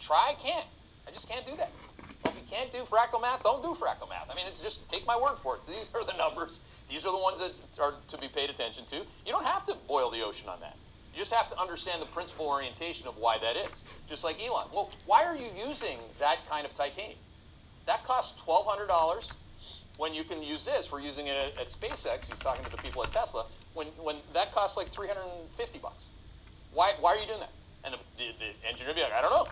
try, I can't. I just can't do that. Well, if you can't do fractal math, don't do fractal math. I mean, it's just, take my word for it. These are the numbers. These are the ones that are to be paid attention to. You don't have to boil the ocean on that. You just have to understand the principal orientation of why that is. Just like Elon. Well, why are you using that kind of titanium? That costs $1,200 when you can use this. We're using it at SpaceX. He's talking to the people at Tesla. When that costs like $350. Why are you doing that? And the engineer would be like, I don't know.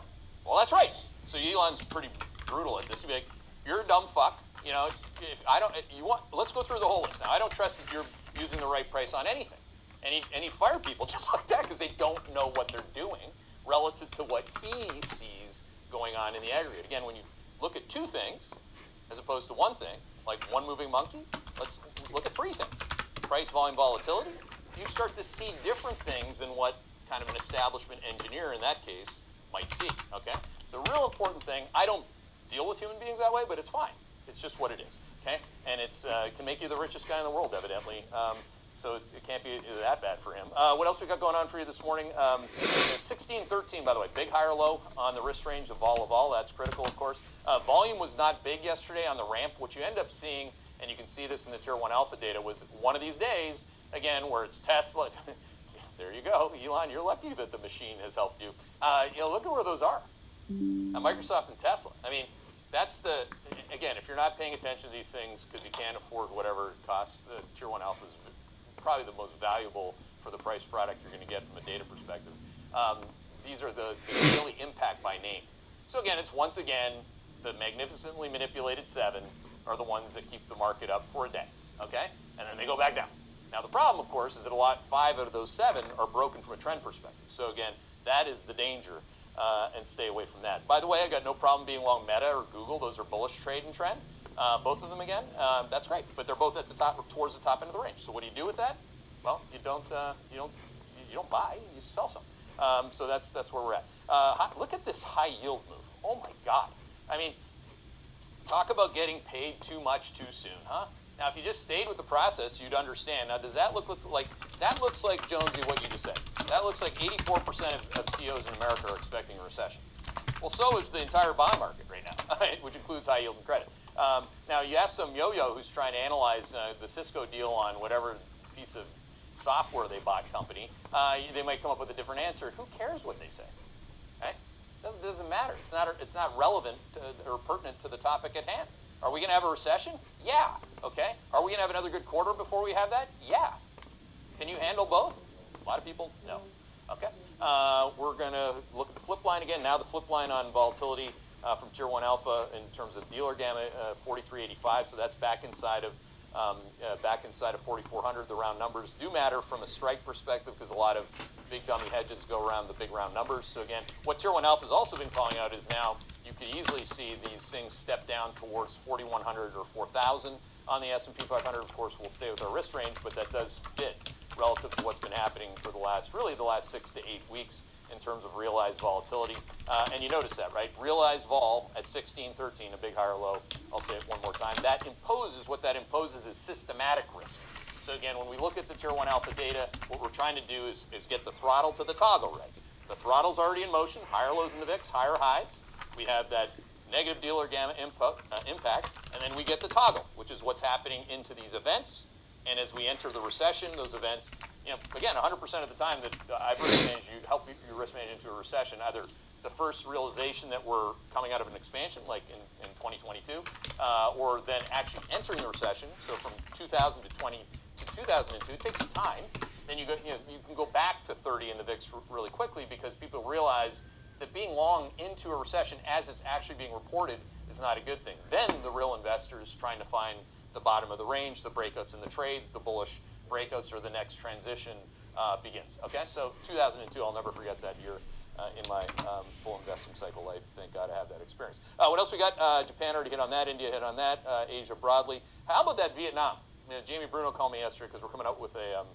Well, that's right. So Elon's pretty brutal at this. He'd be like, you're a dumb fuck. You know, if I don't, you want, let's go through the whole list now. I don't trust that you're using the right price on anything. And he'd fire people just like that because they don't know what they're doing relative to what he sees going on in the aggregate. Again, when you look at two things as opposed to one thing, like one moving monkey, let's look at three things. Price, volume, volatility. You start to see different things than what kind of an establishment engineer in that case might see, okay? It's a real important thing. I don't deal with human beings that way, but it's fine. It's just what it is, okay? And it can make you the richest guy in the world, evidently. So it can't be that bad for him. What else we got going on for you this morning? 1613, by the way, big high or low on the risk range of all. That's critical, of course. Volume was not big yesterday on the ramp. What you end up seeing, and you can see this in the Tier 1 Alpha data, was one of these days, again, where it's Tesla. There you go, Elon, you're lucky that the machine has helped you. You know, look at where those are. Microsoft and Tesla. I mean, that's the, again, if you're not paying attention to these things because you can't afford whatever it costs, the Tier 1 Alpha is probably the most valuable for the price product you're going to get from a data perspective. These are the really impact by name. So again, it's once again, the magnificently manipulated 7 are the ones that keep the market up for a day, okay? And then they go back down. Now the problem, of course, is that 5 out of those 7 are broken from a trend perspective. So again, that is the danger, and stay away from that. By the way, I got no problem being long Meta or Google. Those are bullish trade and trend. Both of them again, that's great, but they're both at the top, towards the top end of the range. So what do you do with that? Well, you don't buy, you sell some. So that's where we're at. Look at this high yield move. Oh my God! I mean, talk about getting paid too much too soon, huh? Now, if you just stayed with the process, you'd understand. Now, does that look like that? Looks like Jonesy, what you just said. That looks like 84% of CEOs in America are expecting a recession. Well, so is the entire bond market right now, which includes high yield and credit. Now, you ask some yo-yo who's trying to analyze the Cisco deal on whatever piece of software they bought company, they might come up with a different answer. Who cares what they say? Right? Doesn't matter. It's not relevant or pertinent to the topic at hand. Are we going to have a recession? Yeah. Okay. Are we going to have another good quarter before we have that? Yeah. Can you handle both? A lot of people, no. Okay. We're going to look at the flip line again. Now the flip line on volatility from Tier 1 Alpha in terms of dealer gamma, 4385. So that's back inside of 4,400. The round numbers do matter from a strike perspective because a lot of big dummy hedges go around the big round numbers. So again, what Tier 1 Alpha has also been calling out is now you could easily see these things step down towards 4,100 or 4,000 on the S&P 500. Of course, we'll stay with our risk range, but that does fit relative to what's been happening for the last 6 to 8 weeks in terms of realized volatility. And you notice that, right? Realized vol at 1613, a big high or low. I'll say it one more time. What that imposes is systematic risk. So again, when we look at the Tier 1 Alpha data, what we're trying to do is get the throttle to the toggle right. The throttle's already in motion, higher lows in the VIX, higher highs. We have that negative dealer gamma impact, and then we get the toggle, which is what's happening into these events. And as we enter the recession, those events, again, 100% of the time that I've risk managed, you help your risk manage into a recession, either the first realization that we're coming out of an expansion, like in 2022, or then actually entering the recession. So from 2000 to 2002, it takes some time. Then you can go back to 30 in the VIX really quickly because people realize that being long into a recession as it's actually being reported is not a good thing. Then the real investor is trying to find the bottom of the range, the breakouts in the trades, the bullish breakouts, or the next transition begins. Okay, so 2002, I'll never forget that year in my full investing cycle life. Thank God I have that experience. What else we got? Japan already hit on that. India hit on that. Asia broadly. How about that Vietnam? Jamie Bruno called me yesterday because we're coming out with a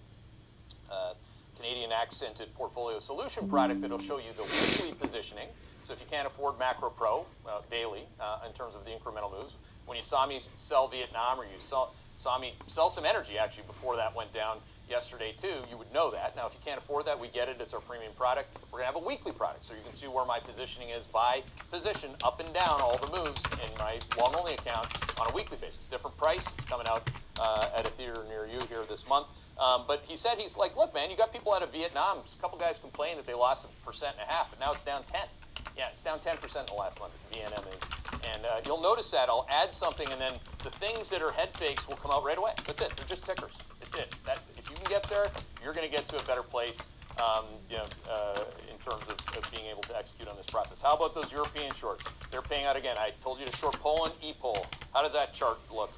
Canadian accented portfolio solution product that'll show you the weekly positioning. So if you can't afford Macro Pro daily in terms of the incremental moves, when you saw me sell Vietnam or you saw me sell some energy actually before that went down, yesterday too, you would know that. Now, if you can't afford that, we get it. It's our premium product. We're going to have a weekly product, so you can see where my positioning is by position, up and down, all the moves in my long-only account on a weekly basis. Different price. It's coming out at a theater near you here this month. But he said, he's like, look, man, you got people out of Vietnam. A couple guys complained that they lost 1.5%, but now it's down 10. Yeah, it's down 10% in the last month, VNM is. And you'll notice that I'll add something, and then the things that are head fakes will come out right away. That's it. They're just tickers. It's it. That, if you can get there, you're going to get to a better place in terms of being able to execute on this process. How about those European shorts? They're paying out again. I told you to short Poland, E-Pol. How does that chart look?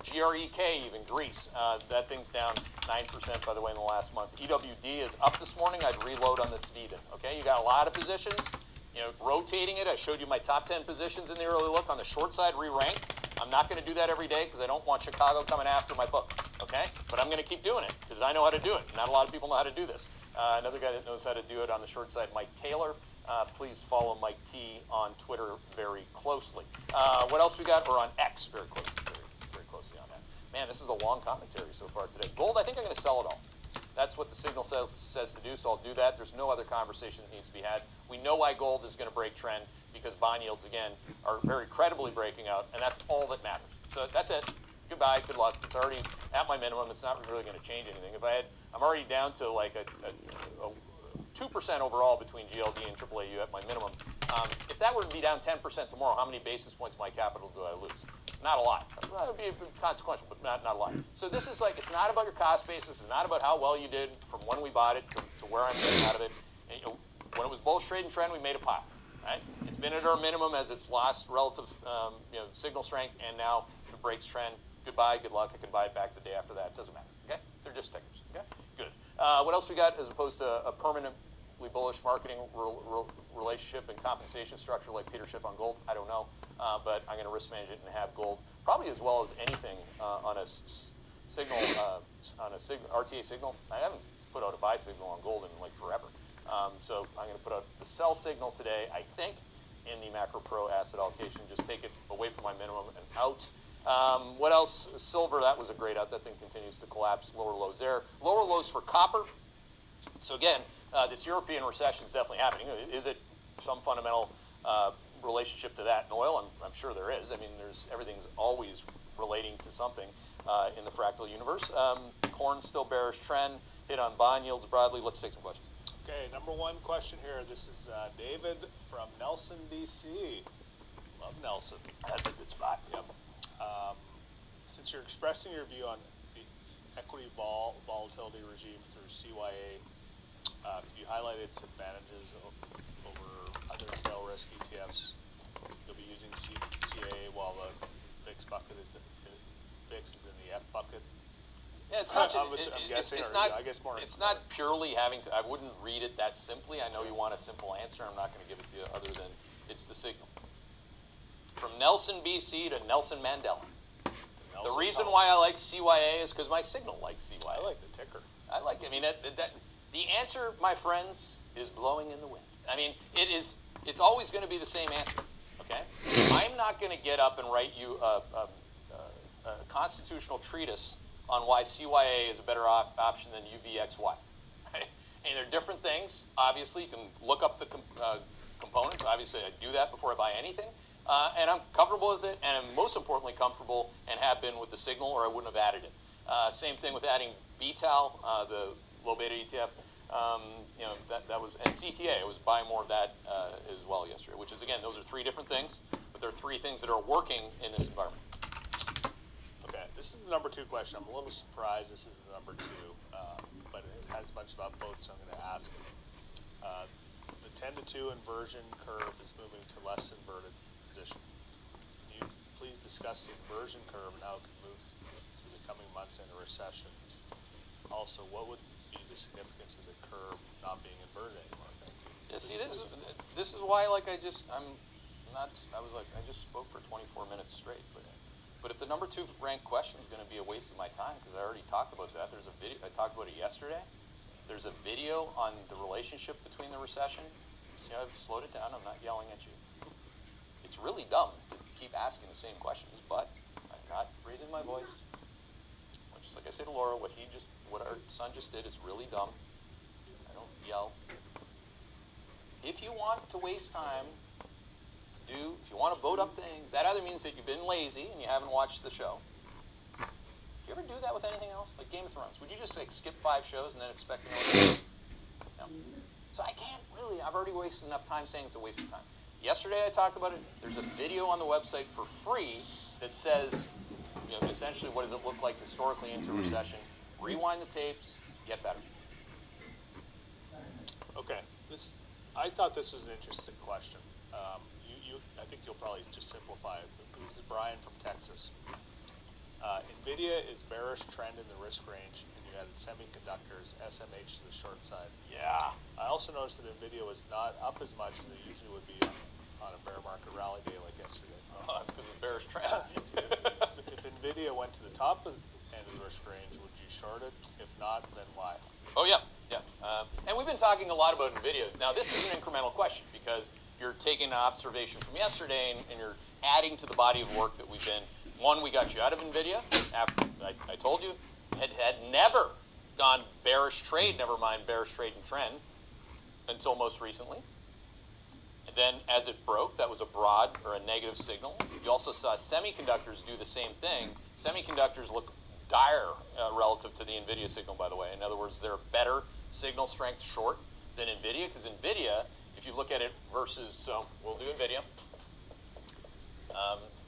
GREK, even Greece, that thing's down 9%, by the way, in the last month. EWD is up this morning. I'd reload on the Sweden. Okay, you got a lot of positions. You know, rotating it. I showed you my top 10 positions in the early look on the short side, re-ranked. I'm not going to do that every day because I don't want Chicago coming after my book. Okay, but I'm going to keep doing it because I know how to do it. Not a lot of people know how to do this. Another guy that knows how to do it on the short side, Mike Taylor. Please follow Mike T on Twitter very closely. What else we got? Or on X very closely. Very closely on X. Man, this is a long commentary so far today. Gold, I think I'm going to sell it all. That's what the signal says to do, so I'll do that. There's no other conversation that needs to be had. We know why gold is going to break trend because bond yields, again, are very credibly breaking out, and that's all that matters. So that's it. Goodbye, good luck. It's already at my minimum. It's not really going to change anything. I'm already down to like a 2% overall between GLD and AAAU at my minimum. If that were to be down 10% tomorrow, how many basis points of my capital do I lose? Not a lot. That would be consequential, but not a lot. So this is like, it's not about your cost basis. It's not about how well you did from when we bought it to where I'm getting out of it. And, you know, when it was bullish trade and trend, we made a pop. Right? It's been at our minimum as it's lost relative signal strength, and now if it breaks trend, goodbye, good luck. I can buy it back the day after that. It doesn't matter. Okay? They're just stickers. Okay? Good. What else we got as opposed to a permanently bullish marketing relationship and compensation structure like Peter Schiff on gold? I don't know, but I'm going to risk manage it and have gold probably as well as anything on a signal, RTA signal. I haven't put out a buy signal on gold in like forever. So I'm going to put out the sell signal today, I think, in the Macro Pro asset allocation. Just take it away from my minimum and out. What else? Silver, that was a great out. That thing continues to collapse. Lower lows there. Lower lows for copper. So again, this European recession is definitely happening. Is it some fundamental relationship to that in oil? I'm sure there is. I mean, everything's always relating to something in the fractal universe. Corn still bearish trend. Hit on bond yields broadly. Let's take some questions. Okay, number one question here. This is David from Nelson, BC. Love Nelson. That's a good spot. Yep. Since you're expressing your view on the equity volatility regime through CYA, could you highlight its advantages over other tail risk ETFs? You'll be using CYA while the VIX bucket is in the F bucket. Yeah, it's not. It's not purely having to. I wouldn't read it that simply. I know you want a simple answer. I'm not going to give it to you other than it's the signal. From Nelson, BC to Nelson Mandela. The reason why I like CYA is because my signal likes CYA. I like the ticker. I like it. I mean, the answer, my friends, is blowing in the wind. I mean, it's always going to be the same answer, okay? I'm not going to get up and write you a constitutional treatise on why CYA is a better option than UVXY. Right? And they're different things. Obviously, you can look up the components. Obviously, I do that before I buy anything. And I'm comfortable with it, and I'm most importantly comfortable and have been with the signal, or I wouldn't have added it. Same thing with adding BTAL, the low beta ETF. That was, and CTA. I was buying more of that as well yesterday. Which is, again, those are three different things, but they're three things that are working in this environment. Okay, this is the number two question. I'm a little surprised this is the number two, but it has a bunch about both, so I'm going to ask it. The 10 to 2 inversion curve is moving to less inverted position. Can you please discuss the inversion curve and how it could move through the coming months in a recession? Also, what would be the significance of the curve not being inverted anymore? Thank you. Yeah, see, this is why, like, I just spoke for 24 minutes straight, but if the number 2 ranked question is going to be a waste of my time, because I already talked about that. There's a video, I talked about it yesterday. There's a video on the relationship between the recession. See, I've slowed it down. I'm not yelling at you. It's really dumb to keep asking the same questions, but I'm not raising my voice. Why don't you just like I say to Laura, what our son just did is really dumb. I don't yell. If you want to waste time if you want to vote up things, that either means that you've been lazy and you haven't watched the show. Do you ever do that with anything else? Like Game of Thrones. Would you just like skip 5 shows and then expect to know? No. So I can't really, I've already wasted enough time saying it's a waste of time. Yesterday I talked about it. There's a video on the website for free that says, essentially what does it look like historically into recession. Rewind the tapes, get better. Okay. I thought this was an interesting question. I think you'll probably just simplify it. This is Brian from Texas. NVIDIA is bearish trend in the risk range, and you added semiconductors, SMH to the short side. Yeah. I also noticed that NVIDIA was not up as much as it usually would be on a bear market rally day like yesterday. Oh, that's because of the bearish trend. If NVIDIA went to the top end of the risk range, would you short it? If not, then why? Oh, yeah. And we've been talking a lot about NVIDIA. Now, this is an incremental question because you're taking an observation from yesterday and you're adding to the body of work that we've been. One, we got you out of NVIDIA. After I told you, had never gone bearish trade, never mind bearish trade and trend, until most recently. And then as it broke, that was a broad or a negative signal. You also saw semiconductors do the same thing. Semiconductors look dire relative to the NVIDIA signal, by the way. In other words, they're better signal strength short than NVIDIA, because NVIDIA, if you look at it versus, so we'll do NVIDIA,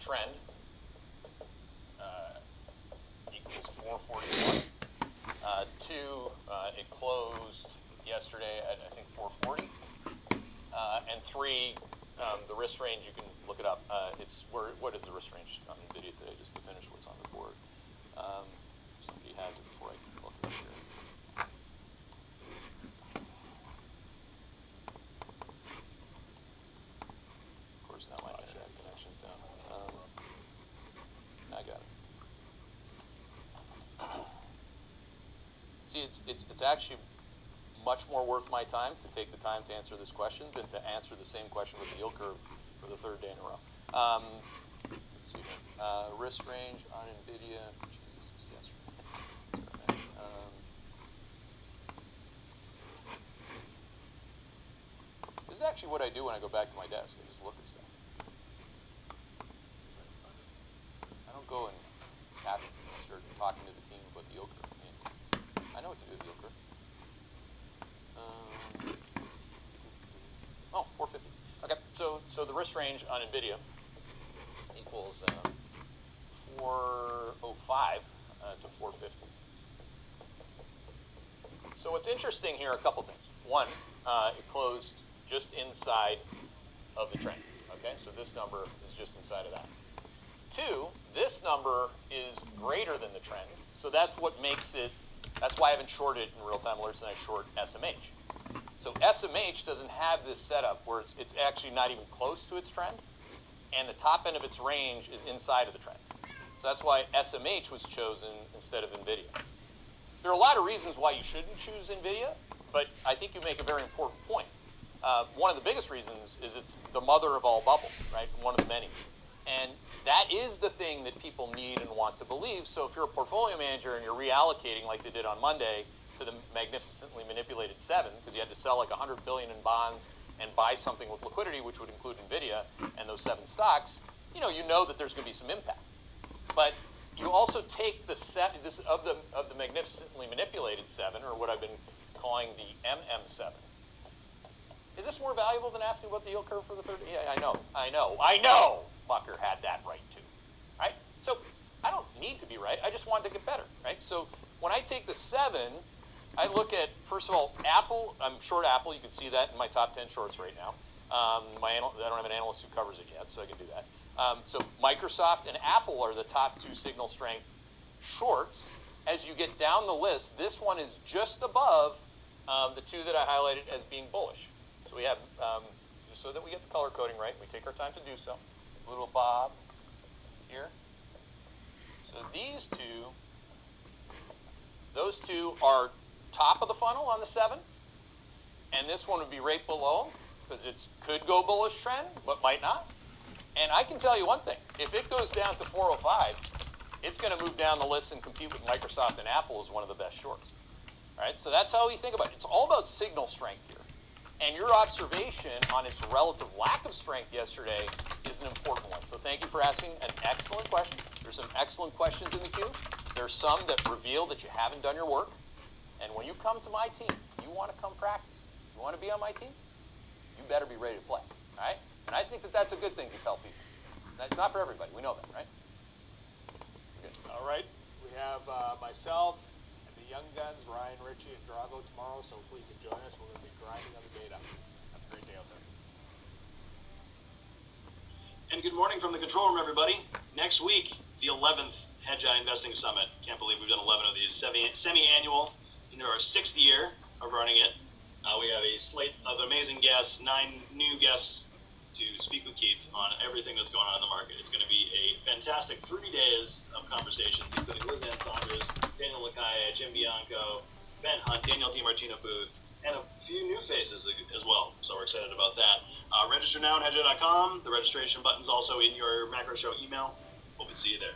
trend equals 441. It closed yesterday at, I think, 440. And 3, the risk range, you can look it up. What is the risk range on NVIDIA today, just to finish what's on the board? Somebody has it before I can look it up here. Of course, now my internet connection's down. I got it. See, it's actually much more worth my time to take the time to answer this question than to answer the same question with the yield curve for the 3rd day in a row. Let's see here. Risk range on NVIDIA. Jesus, this is yesterday. This is actually what I do when I go back to my desk. I just look at stuff. I don't go and start talking to the team about the yield curve. I know what to do with the yield curve. 450. Okay, so the risk range on NVIDIA equals 405 to 450. So what's interesting here, a couple things. One, it closed just inside of the trend. Okay, so this number is just inside of that. 2, this number is greater than the trend, so that's what makes it. That's why I haven't shorted in real-time alerts and I short SMH. So SMH doesn't have this setup where it's actually not even close to its trend, and the top end of its range is inside of the trend. So that's why SMH was chosen instead of NVIDIA. There are a lot of reasons why you shouldn't choose NVIDIA, but I think you make a very important point. One of the biggest reasons is it's the mother of all bubbles, right? One of the many. And that is the thing that people need and want to believe. So if you're a portfolio manager and you're reallocating like they did on Monday to the magnificently manipulated 7, because you had to sell like $100 billion in bonds and buy something with liquidity, which would include NVIDIA and those 7 stocks, you know that there's going to be some impact. But you also take the of the magnificently manipulated 7, or what I've been calling the MM7. Is this more valuable than asking about the yield curve for the 3rd? Yeah, I know. Bucker had that right too, right? So I don't need to be right. I just want to get better, right? So when I take the 7, I look at, first of all, Apple. I'm short Apple. You can see that in my top 10 shorts right now. I don't have an analyst who covers it yet, so I can do that. So Microsoft and Apple are the top 2 signal strength shorts. As you get down the list, this one is just above the 2 that I highlighted as being bullish. So we have, just so that we get the color coding right, we take our time to do so. Little Bob here. So those two are top of the funnel on the 7, and this one would be right below because it could go bullish trend, but might not. And I can tell you one thing: if it goes down to 405, it's going to move down the list and compete with Microsoft and Apple as one of the best shorts. Right? So that's how we think about it. It's all about signal strength here. And your observation on its relative lack of strength yesterday is an important one. So thank you for asking an excellent question. There's some excellent questions in the queue. There's some that reveal that you haven't done your work. And when you come to my team, you want to come practice. You want to be on my team? You better be ready to play. All right? And I think that that's a good thing to tell people. It's not for everybody. We know that, right? Good. All right. We have myself and the young guns, Ryan, Richie, and Drago tomorrow. So hopefully you can join us. We're going to be grinding on the data. Have a great day out there. And good morning from the control room, everybody. Next week, the 11th Hedge Eye Investing Summit. Can't believe we've done 11 of these. Semi-annual, into our 6th year of running it. We have a slate of amazing guests, 9 new guests to speak with Keith on everything that's going on in the market. It's going to be a fantastic 3 days of conversations, including Liz Ann Saunders, Daniel Lakaya, Jim Bianco, Ben Hunt, Daniel DiMartino Booth, and a few new faces as well. So we're excited about that. Register now at hedgeye.com. The registration button's also in your Macro Show email. Hope to see you there.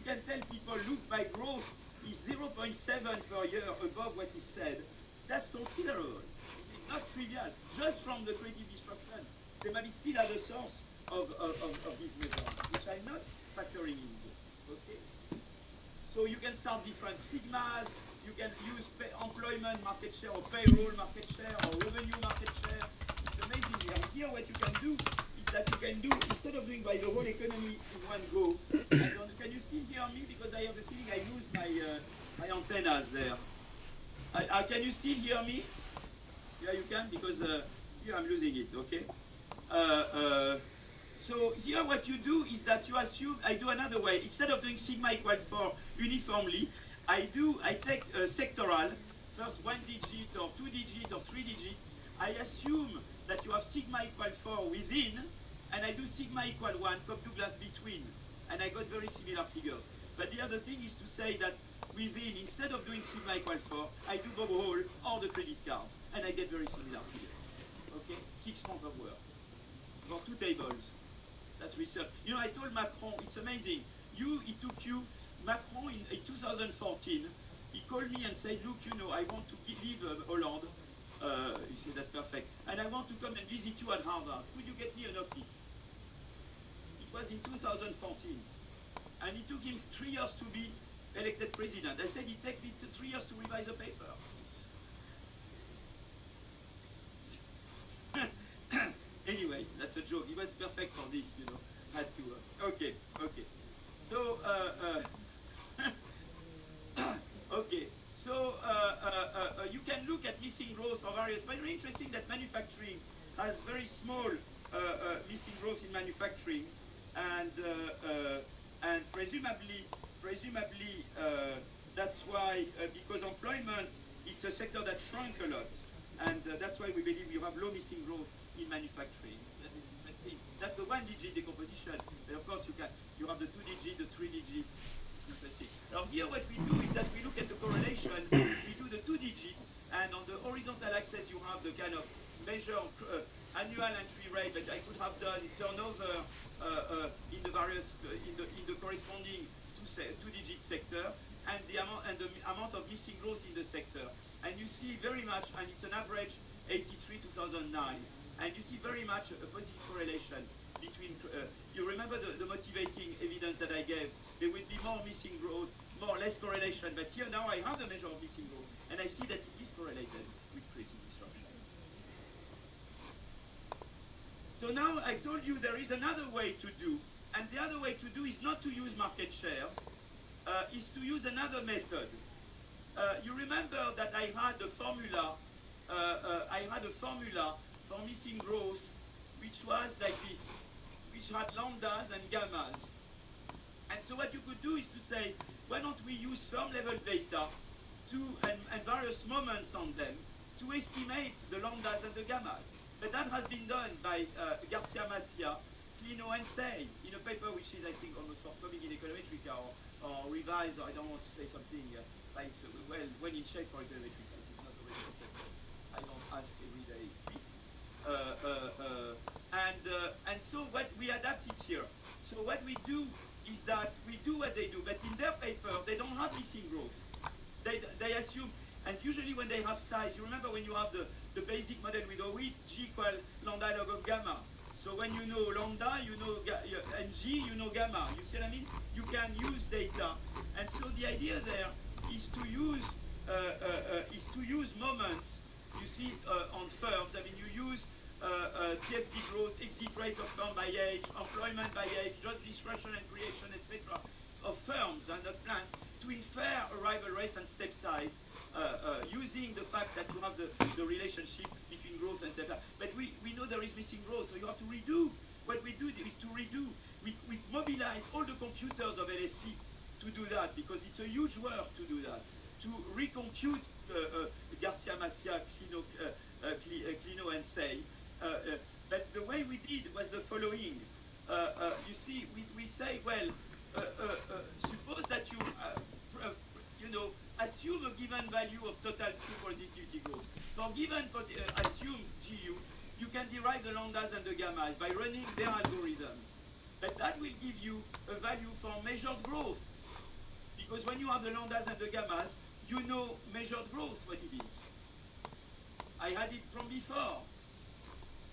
can tell people, look, my growth is 0.7 per year above what is said. That's considerable. It's not trivial. Just from the creative destruction, there might be still other source of these measures, which I'm not factoring in here. Okay? So you can start different sigmas. You can use employment market share or payroll market share or revenue market share. It's amazing. And here what you can do is that you can do, instead of doing by the whole economy in one go, can you still hear me? Because I have a feeling I lose my antennas there. Can you still hear me? Yeah, you can, because here I'm losing it, okay? So here what you do is that you assume, I do another way. Instead of doing sigma equal 4 uniformly, I take sectoral, first 1 digit or 2 digit or 3 digit. I assume that you have sigma equal 4 within, and I do sigma equal 1, Cobb Douglas between, and I got very similar figures. But the other thing is to say that within, instead of doing sigma equal 4, I do Bob Hall or the credit cards, and I get very similar figures. Okay, 6 months of work for 2 tables. That's research. You know, I told Macron, it's amazing. It took you, Macron in 2014, he called me and said, look, you know, I want to leave Hollande. He said, that's perfect. And I want to come and visit you at Harvard. Could you get me an office? It was in 2014. And it took him 3 years to be elected president. I said, it takes me 3 years to revise a paper. Anyway, that's a joke. He was perfect for this, you know. Had to. Okay. So, okay. So you can look at missing growth for various. But very interesting that manufacturing has very small missing growth in manufacturing, and presumably that's why because employment it's a sector that shrunk a lot, and that's why we believe you have low missing growth in manufacturing. That is interesting. That's the 1-digit decomposition. And of course, you have the 2-digit, the 3-digit. Interesting. Now here, what we do is that we look at the correlation. We do the 2-digit, and on the horizontal axis, you have the kind of measure annual entry rate that I could have done turnover in the various in the corresponding 2-digit sector, and the amount of missing growth in the sector. And you see very much, and it's an average 83-2009. And you see very much a positive correlation between, you remember the motivating evidence that I gave, there will be more missing growth, more or less correlation, but here now I have the measure of missing growth, and I see that it is correlated with creative disruption. So now I told you there is another way to do, and the other way to do is not to use market shares, is to use another method. You remember that I had a formula for missing growth, which was like this, which had lambdas and gammas. And so what you could do is to say, why don't we use firm level data and various moments on them to estimate the lambdas and the gammas. But that has been done by Garcia Macia, Clino and Say, in a paper which is, I think, almost forthcoming in Econometrica or revised, or I don't want to say something like, well in shape for Econometrica. It is not already accepted. I don't ask every day. And so what we adapted here. So what we do is that we do what they do, but in their paper they don't have missing growth. They assume, and usually when they have size, you remember when you have the basic model with OIT, G equal lambda log of gamma. So when you know lambda, you know and G, you know gamma. You see what I mean? You can use data, and so the idea there is to use moments. You see on firms. I mean, you use TFP growth, exit rates of firm by age, employment by age, job destruction and creation, etc. of firms and not plants to infer arrival rates and step size using the fact that you have the relationship between growth and etc. But we know there is missing growth, so you have to redo. What we do is to redo. We mobilize all the computers of LSE to do that, because it's a huge work to do that. To recompute Garcia Macia, Clino and Say. But the way we did was the following. You see, we say, well, suppose that you, assume a given value of total true productivity growth. For given assume GU, you can derive the lambdas and the gammas by running their algorithm. But that will give you a value for measured growth. Because when you have the lambdas and the gammas, you know measured growth, what it is. I had it from before.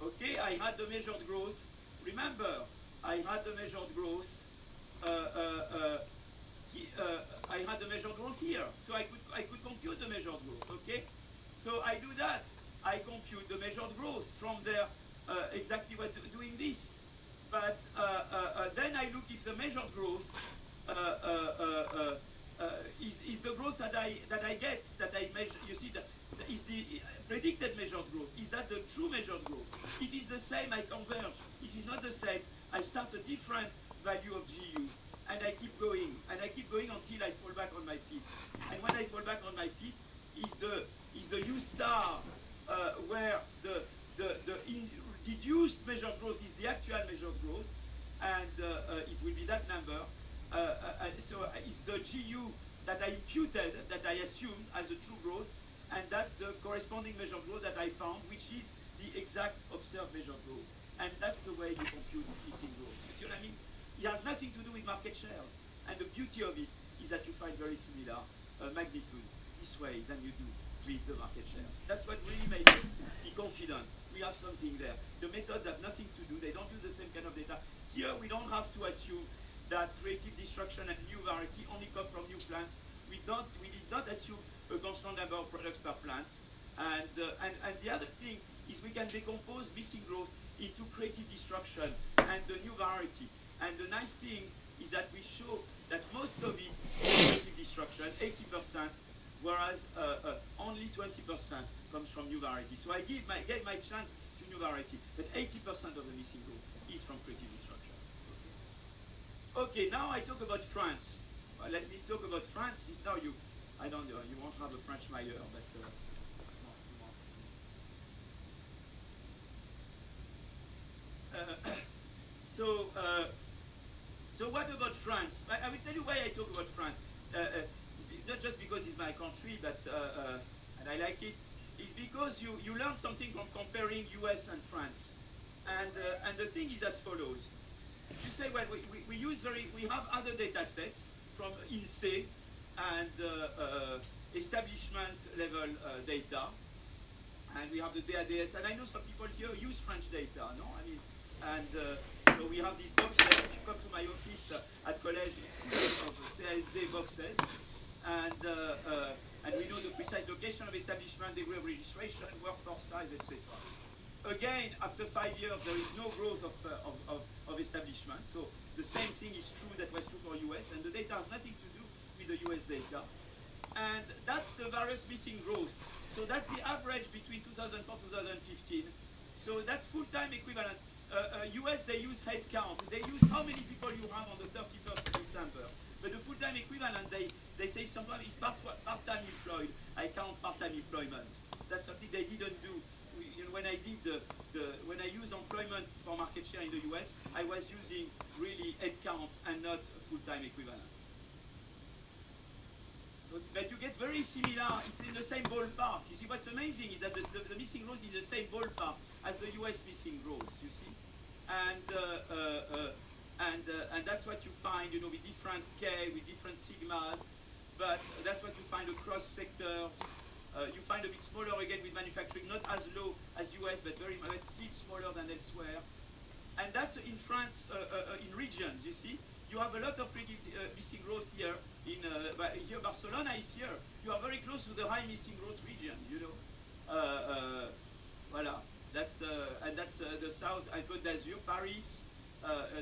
Okay, I had the measured growth. Remember, I had the measured growth. I had the measured growth here, so I could compute the measured growth. Okay, so I do that. I compute the measured growth from there. Exactly what doing this. But then I look if the measured growth is the growth that I get, that I measure. You see, is the predicted measured growth. Is that the true measured growth? If it's the same, I converge. If it's not the same, I start a different value of GU, and I keep going, until I fall back on my feet. And when I fall back on my feet, is the U star where the deduced measured growth is the actual measured growth, and it will be that number. So it's the GU that I imputed, that I assumed as a true growth, and that's the corresponding measured growth that I found, which is the exact observed measured growth. And that's the way you compute missing growth. You see what I mean? It has nothing to do with market shares. And the beauty of it is that you find very similar magnitude this way than you do with the market shares. That's what really made us be confident. We have something there. The methods have nothing to do. They don't use the same kind of data. Here, we don't have to assume that creative destruction and new variety only come from new plants. We did not assume a constant number of products per plant. And the other thing is we can decompose missing growth into creative destruction and the new variety. And the nice thing is that we show that most of it is creative destruction, 80%, whereas only 20% comes from new variety. So I gave my chance to new variety, but 80% of the missing growth is from creative destruction. Okay, now I talk about France. Well, let me talk about France. Now I don't know, you won't have a French Meyer, but so what about France? I will tell you why I talk about France. Not just because it's my country, but and I like it. It's because you learn something from comparing US and France. And the thing is as follows. You say, well, we have other data sets from INSEE and establishment level data, and we have the DADS, and I know some people here use French data, no? I mean, and so we have these boxes. If you come to my office at college, it's full of CSD boxes, and we know the precise location of establishment, degree of registration, workforce size, etc. Again, after 5 years, there is no growth of establishment. So the same thing is true that was true for US, and the data has nothing to do with the US data. And that's the various missing growth. So that's the average between 2004 2015. So that's full-time equivalent. US, they use head count. They use how many people you have on the 31st of December. But the full-time equivalent, they say sometimes it's part-time employed. I count part-time employment. That's something they didn't do. When I did when I use employment for market share in the US, I was using really head count and not full-time equivalent. So, but you get very similar. It's in the same ballpark. You see, what's amazing is that the missing growth is the same ballpark as the US missing growth. You see, and that's what you find. You know, with different K, with different sigmas, but that's what you find across sectors. You find a bit smaller again with manufacturing, not as low as US, but still smaller than elsewhere. And that's in France, in regions, you see. You have a lot of pretty missing growth here. Here Barcelona is here. You are very close to the high missing growth region, you know. Voilà. That's the south, Côte d'Azur, Paris.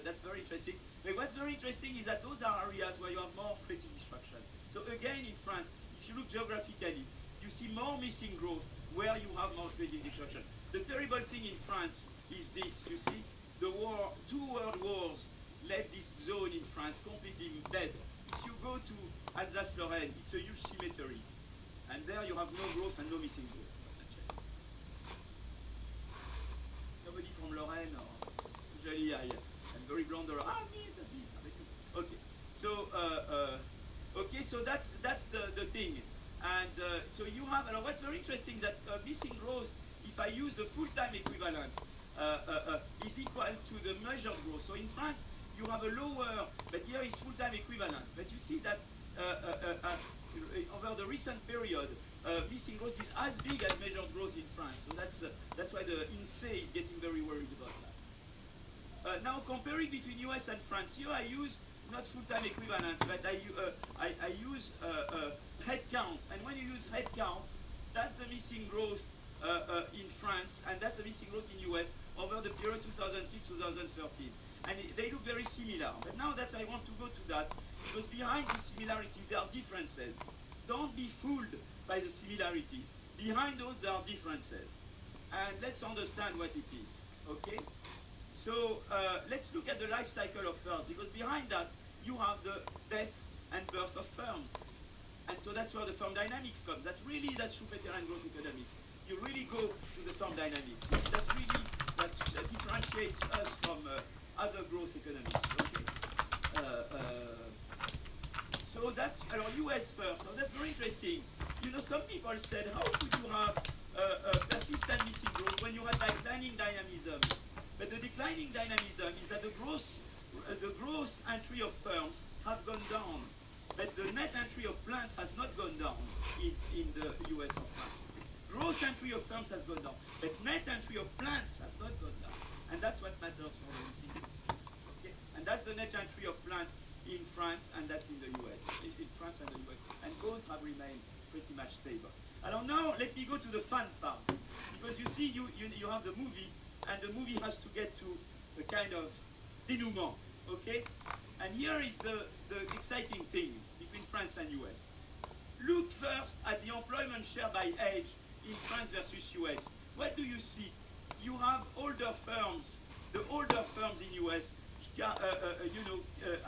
That's very interesting. But what's very interesting is that those are areas where you have more creative destruction. So again, in France, if you look geographically, you see more missing growth where you have more creative destruction. The terrible thing in France is this, you see, two world wars left this zone in France completely dead. If you go to Alsace-Lorraine, it's a huge cemetery. And there you have no growth and no missing growth. Nobody from Lorraine, or usually I'm very blonde or okay. So that's the thing. And so you have, and what's very interesting that missing growth, if I use the full-time equivalent, is equal to the measured growth. So in France, you have a lower, but here is full-time equivalent. But you see that recent period, missing growth is as big as measured growth in France. So that's why the INSEE is getting very worried about that. Now comparing between US and France, here I use not full-time equivalent, but I use head count. And when you use head count, that's the missing growth in France, and that's the missing growth in US over the period 2006-2013. And they look very similar. But now that I want to go to that, because behind these similarities there are differences. Don't be fooled by the similarities. Behind those there are differences. And let's understand what it is, okay? So let's look at the life cycle of firms, because behind that you have the death and birth of firms. And so that's where the firm dynamics comes. That's Schumpeter and growth economics. You really go to the firm dynamics. That differentiates us from other growth economics, okay? So that's US first. So that's very interesting. You know, some people said, how could you have persistent missing growth when you have declining dynamism? But the declining dynamism is that the gross entry of firms have gone down, but the net entry of plants has not gone down in the US or France. Gross entry of firms has gone down, but net entry of plants has not gone down. And that's what matters for the missing growth. Okay? And that's the net entry of plants in France, and that's in the US, in France and the US. And both have remained pretty much stable. And now let me go to the fun part, because you see, you have the movie, and the movie has to get to a kind of denouement, okay? And here is the exciting thing between France and US. Look first at the employment share by age in France versus US. What do you see? You have older firms. The older firms in US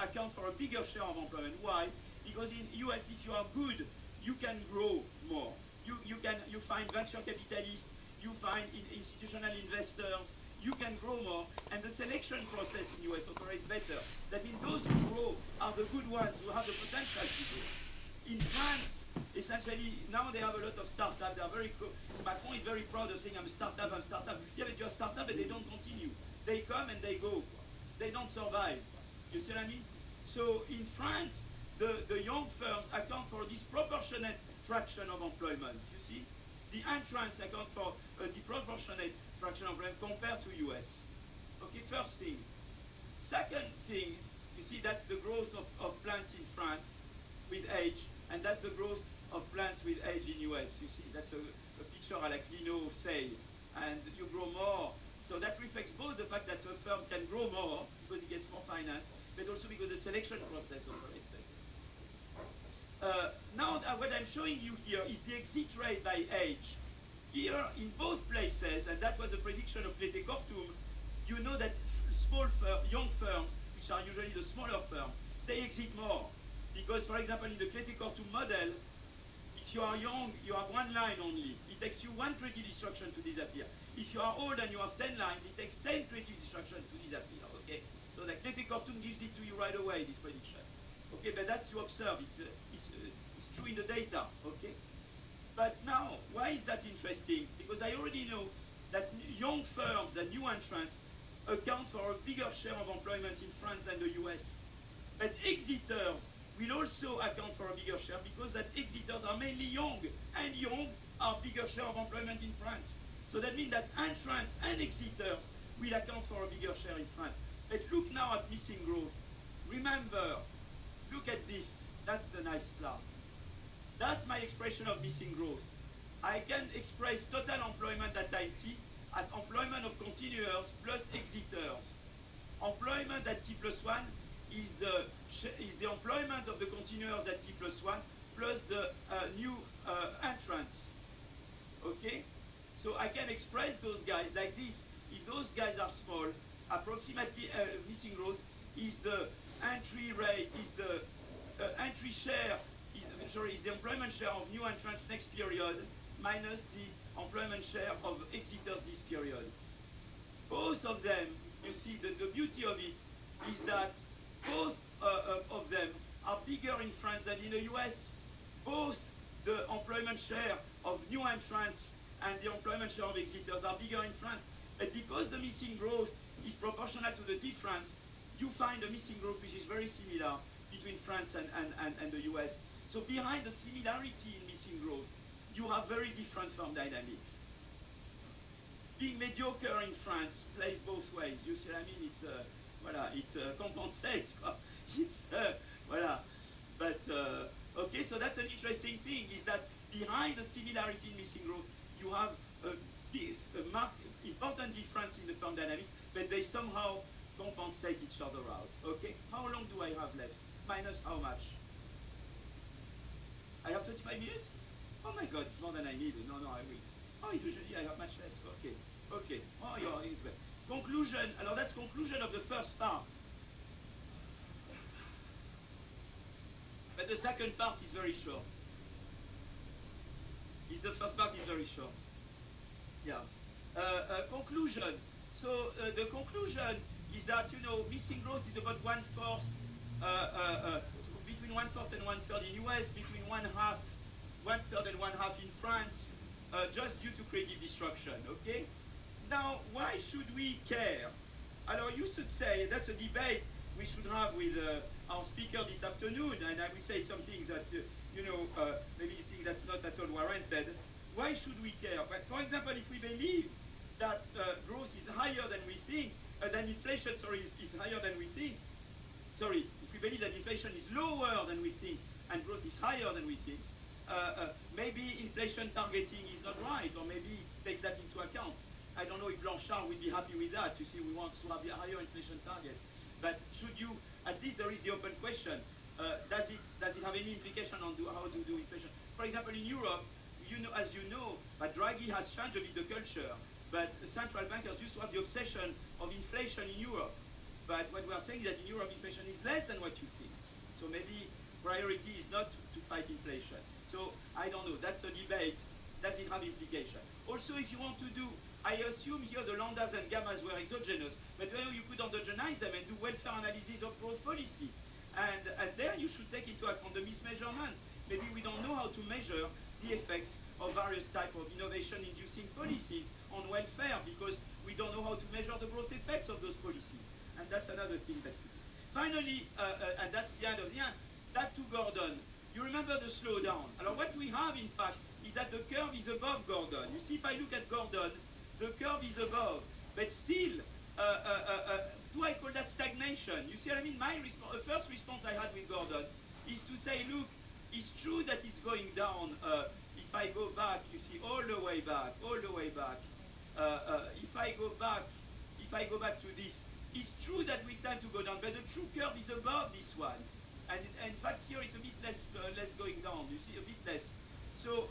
account for a bigger share of employment. Why? Because in US, if you are good, you can grow more. You find venture capitalists, you find institutional investors, you can grow more, and the selection process in US operates better. That means those who grow are the good ones who have the potential to grow. In France, essentially, now they have a lot of startups. They are very Macron is very proud of saying, I'm a startup. Yeah, but you're a startup, but they don't continue. They come and they go. They don't survive. You see what I mean? So in France, the young firms account for a disproportionate fraction of employment. You see? The entrants account for a disproportionate fraction of employment compared to US. Okay, first thing. Second thing, you see that's the growth of plants in France with age, and that's the growth of plants with age in US. You see, that's a picture like Lino say, and you grow more. So that reflects both the fact that a firm can grow more because it gets more finance, but also because the selection process operates better. Now what I'm showing you here is the exit rate by age. Here in both places, and that was a prediction of Clété Cortum, you know that young firms, which are usually the smaller firms, they exit more. Because, for example, in the Clété Cortum model, if you are young, you have one line only. It takes you one treaty destruction to disappear. If you are old and you have 10 lines, it takes 10 treaty destruction to disappear. Okay? So the Clété Cortum gives it to you right away, this prediction. Okay, but that's you observe. It's true in the data. Okay? But now, why is that interesting? Because I already know that young firms and new entrants account for a bigger share of employment in France than the US. But exiters will also account for a bigger share because that exiters are mainly young, and young are bigger share of employment in France. So that means that entrants and exiters will account for a bigger share in France. But look now at missing growth. Remember, look at this. That's the nice plot. That's my expression of missing growth. I can express total employment at time t at employment of continuers plus exiters. Employment at t plus 1 is the employment of the continuers at t plus 1 plus the new entrants. Okay? So I can express those guys like this. If those guys are small, approximately missing growth is the entry rate, is the entry share, is the employment share of new entrants next period minus the employment share of exiters this period. Both of them, you see, the beauty of it is that both of them are bigger in France than in the US. Both the employment share of new entrants and the employment share of exiters are bigger in France. But because the missing growth is proportional to the difference, you find a missing growth which is very similar between France and the US. So behind the similarity in missing growth, you have very different firm dynamics. Being mediocre in France plays both ways. You see what I mean? It compensates. Voilà. But okay, so that's an interesting thing. Is that behind the similarity in missing growth, you have a marked important difference in the firm dynamics, but they somehow compensate each other out. Okay. How long do I have left? Minus how much? I have 25 minutes? Oh my God, it's more than I need. No, I will. Oh, usually I have much less. Okay. Oh, you're it's well. Conclusion. Alors that's conclusion of the first part. But the second part is very short. The first part is very short. Yeah. Conclusion. So the conclusion is that missing growth is about 1/4, between 1/4 and 1/3 in US, between 1/3 and 1/2 in France, just due to creative destruction. Okay. Now, why should we care? Alors, you should say that's a debate we should have with our speaker this afternoon, and I will say some things that maybe you think that's not at all warranted. Why should we care? But for example, if we believe that growth is higher than we think, than inflation, is higher than we think. If we believe that inflation is lower than we think and growth is higher than we think, maybe inflation targeting is not right, or maybe takes that into account. I don't know if Blanchard will be happy with that. You see, we want to have a higher inflation target. But should you, at least there is the open question, does it have any implication on how to do inflation? For example, in Europe, as you know, Draghi has changed a bit the culture, but central bankers used to have the obsession of inflation in Europe. But what we are saying is that in Europe, inflation is less than what you think. So maybe priority is not to fight inflation. So I don't know, that's a debate. Does it have implication? Also, if you want to do, I assume here the lambdas and gammas were exogenous, but then you could endogenize them and do welfare analysis of growth policy. And there you should take into account the mismeasurement. Maybe we don't know how to measure the effects of various types of innovation-inducing policies on welfare because we don't know how to measure the growth effects of those policies. And that's another thing that we do. Finally, and that's the end of the end, back to Gordon. You remember the slowdown. Alors what we have, in fact, is that the curve is above Gordon. You see, if I look at Gordon, the curve is above, but still, do I call that stagnation? You see what I mean? My first response I had with Gordon is to say, look, it's true that it's going down. If I go back, you see, all the way back. If I go back to this, it's true that we tend to go down, but the true curve is above this one. And in fact, here it's a bit less going down. You see, a bit less. So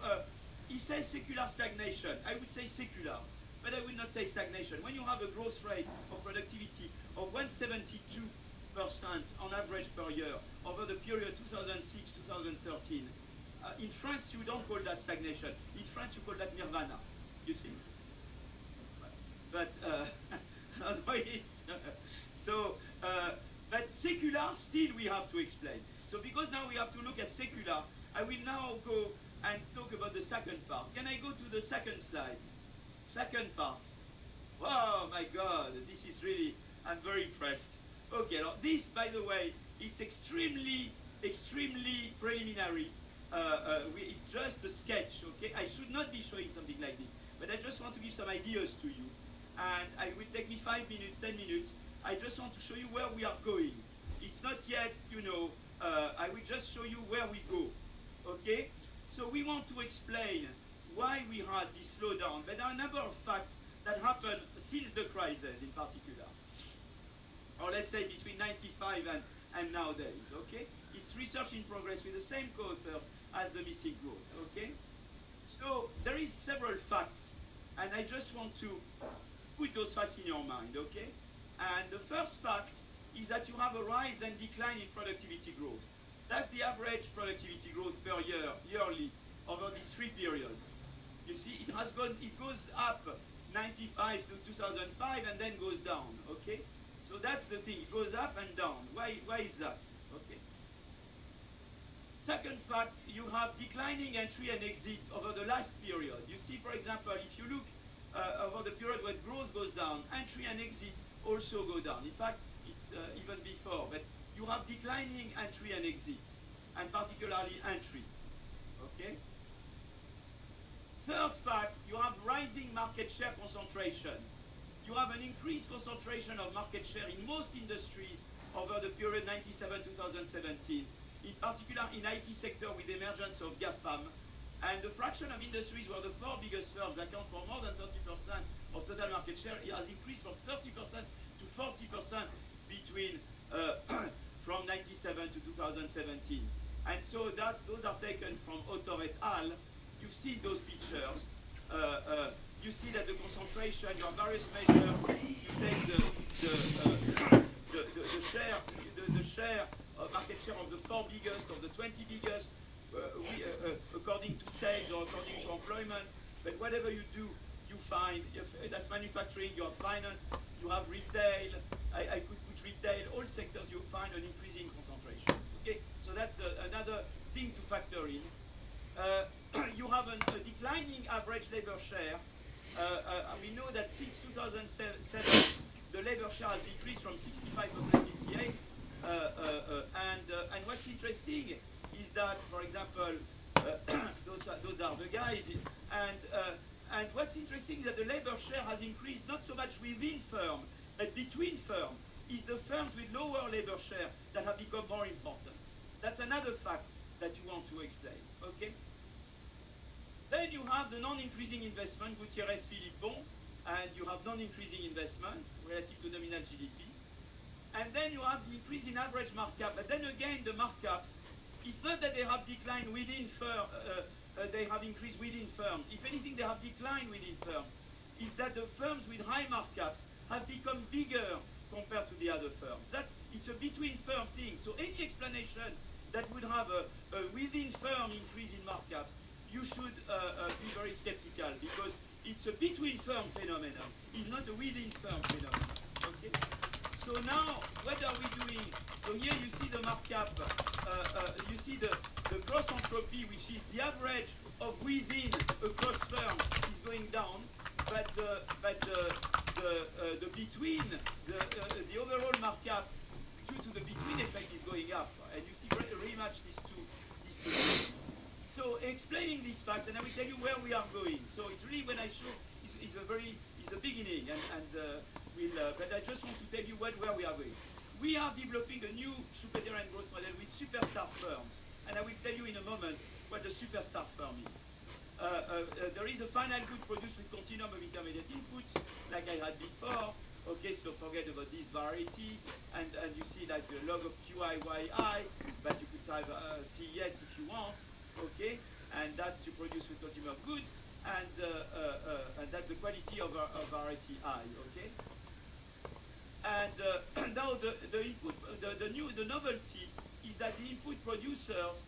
he says secular stagnation. I would say secular, but I will not say stagnation. When you have a growth rate of productivity of 172% on average per year over the period 2006-2013, in France you don't call that stagnation. In France you call that nirvana. You see. But but secular still we have to explain. So because now we have to look at secular, I will now go and talk about the second part. Can I go to the second slide? Second part. Wow, my God, this is really, I'm very impressed. Okay, now this, by the way, is extremely preliminary. It's just a sketch, okay? I should not be showing something like this, but I just want to give some ideas to you. And it will take me 5 minutes, 10 minutes. I just want to show you where we are going. It's not yet, I will just show you where we go, okay? So we want to explain why we had this slowdown, but there are a number of facts that happened since the crisis in particular. Or let's say between 95 and nowadays, okay? It's research in progress with the same co-authors as the missing growth, okay? So there is several facts, and I just want to put those facts in your mind, okay? And the first fact is that you have a rise and decline in productivity growth. That's the average productivity growth per year, yearly, over these 3 periods. You see, it goes up 95 to 2005 and then goes down, okay? So that's the thing, it goes up and down. Why is that? Okay. Second fact, you have declining entry and exit over the last period. You see, for example, if you look over the period when growth goes down, entry and exit also go down. In fact, it's even before, but you have declining entry and exit. and particularly entry. Okay? Third fact, you have rising market share concentration. You have an increased concentration of market share in most industries over the period 97-2017, in particular in IT sector with the emergence of GAFAM. And the fraction of industries where the four biggest firms account for more than 30% of total market share has increased from 30% to 40% between from 97 to 2017. And so those are taken from Autor et al. You see those pictures. You see that the concentration, your various measures, you take the share of market share of the four biggest, of the 20 biggest, according to sales or according to employment. But whatever you do, you find, that's manufacturing, you have finance, you have retail, I could put retail, all sectors you find an increasing concentration. Okay, so that's another thing to factor in. You have a declining average labor share. We know that since 2007, the labor share has decreased from 65% in TA. And what's interesting is that, for example, those are the guys. And what's interesting is that the labor share has increased not so much within firm, but between firm. Is the firms with lower labor share that have become more important. That's another fact that you want to explain. Okay. Then you have the non-increasing investment, Gutierrez Philippon, and you have non-increasing investment relative to nominal GDP. And then you have the increase in average markup. But then again, the markups, it's not that they have declined within they have increased within firms. If anything, they have declined within firms. Is that the firms with high markups have become bigger compared to the other firms. It's a between firm thing. So any explanation that would have a within firm increase in markups, you should be very skeptical, because it's a between firm phenomenon. It's not a within firm phenomenon. Okay. So now, what are we doing? So here you see the markup. You see the gross entropy, which is the average of within across firm, is going down, but the between the overall markup due to the between effect is going up, and you see very much these two. So explaining these facts, and I will tell you where we are going. So it's really, when I show, it's a beginning, but I just want to tell you where we are going. We are developing a new Schumpeterian growth model with superstar firms, and I will tell you in a moment what a superstar firm is. There is a final good produced with continuum of intermediate inputs, like I had before. Okay, so forget about this variety, and you see like the log of QI, YI, but you could have CES if you want. Okay, and that's you produce with continuum of goods, and that's the quality of variety I. Okay, and now the input, the novelty is that the input producers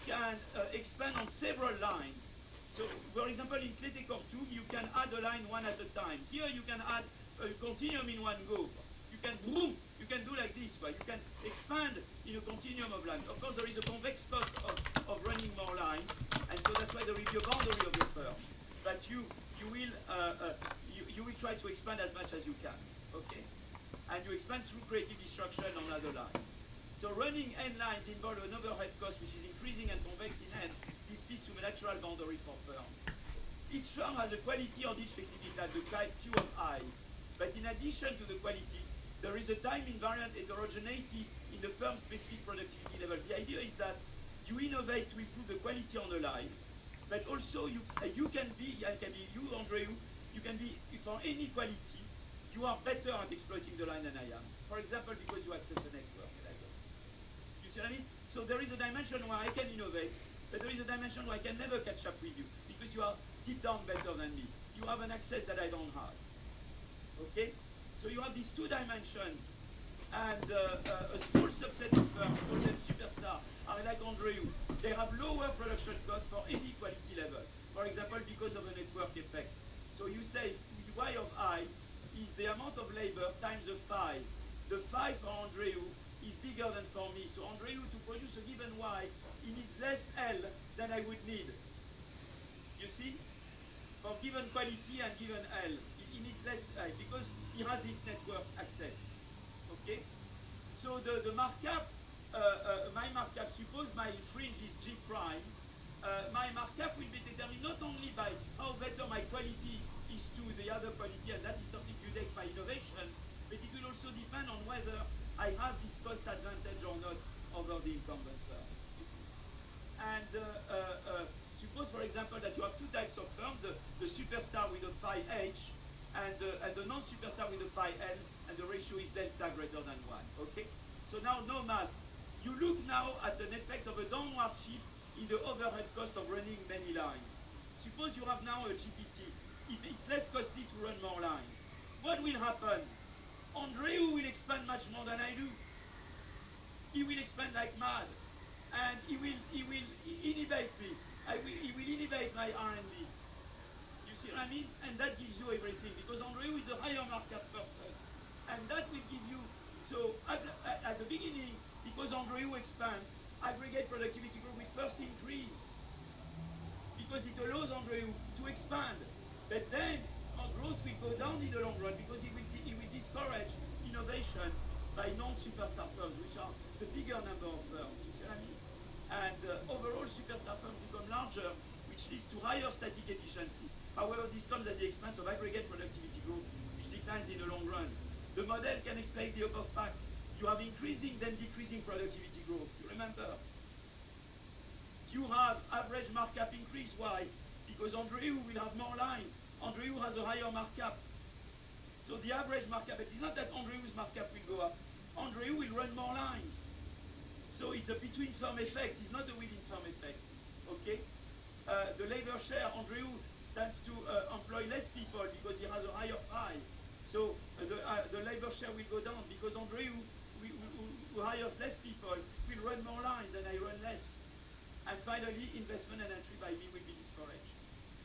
can expand on several lines. So, for example, in Clétécor 2, you can add a line one at a time. Here, you can add a continuum in one go. You can do like this, right? You can expand in a continuum of lines. Of course, there is a convex cost of running more lines, and so that's why there will be a boundary of the firm. But you will try to expand as much as you can, okay? And you expand through creative destruction on other lines. So running n lines involve an overhead cost which is increasing and convex in n. This leads to a natural boundary for firms. Each firm has a quality on each specific line, the type Q of I. But in addition to the quality, there is a time invariant heterogeneity in the firm's specific productivity level. The idea is that you innovate to improve the quality on the line, but also you can be, you, Andreu, you can be, for any quality, you are better at exploiting the line than I am. For example, because you access the network. You see what I mean? So there is a dimension where I can innovate, but there is a dimension where I can never catch up with you, because you are deep down better than me. You have an access that I don't have. Okay? So you have these two dimensions, and a small subset of firms, called them superstar, are like Andreu. They have lower production costs for any quality level. For example, because of a network effect. So you say Y of I is the amount of labor times the phi. The phi for Andreu is bigger than for me. So Andreu, to produce a given Y, he needs less L than I would need. You see? For given quality and given L, he needs less L because he has this network access. Okay? So the markup my markup, suppose my fringe is G prime, my markup will be determined not only by how better my quality is to the other quality, and that is something unique by innovation, but it will also depend on whether I have this cost advantage or not over the incumbent firm. And suppose, for example, that you have two types of firms, the superstar with a phi H and the non-superstar with a phi L, and the ratio is delta greater than 1, okay? So now, no math. You look now at an effect of a downward shift in the overhead cost of running many lines. Suppose you have now a GPT. If it's less costly to run more lines, what will happen? Andreu will expand much more than I do. He will expand like mad. And he will innovate me. He will innovate my R&D. You see what I mean? And that gives you everything, because Andreu is a higher markup person. And that will give you, so at the beginning, because Andreu expands, aggregate productivity growth will first increase, because it allows Andreu to expand. But then our growth will go down in the long run, because he will discourage innovation by non-superstar firms, which are the bigger number of firms. You see what I mean? And overall, superstar firms become larger, which leads to higher static efficiency. However, this comes at the expense of aggregate productivity growth, which declines in the long run. The model can explain the above facts. You have increasing, then decreasing productivity growth. You remember? You have average markup increase. Why? Because Andreu will have more lines. Andreu has a higher markup. So the average markup, it is not that Andreu's markup will go up. Andreu will run more lines. So it's a between firm effect. It's not a within firm effect. Okay? The labor share, Andreu tends to employ less people because he has a higher pie. So the labor share will go down because Andreu, who hires less people, will run more lines and I run less. And finally, investment and entry by me will be discouraged.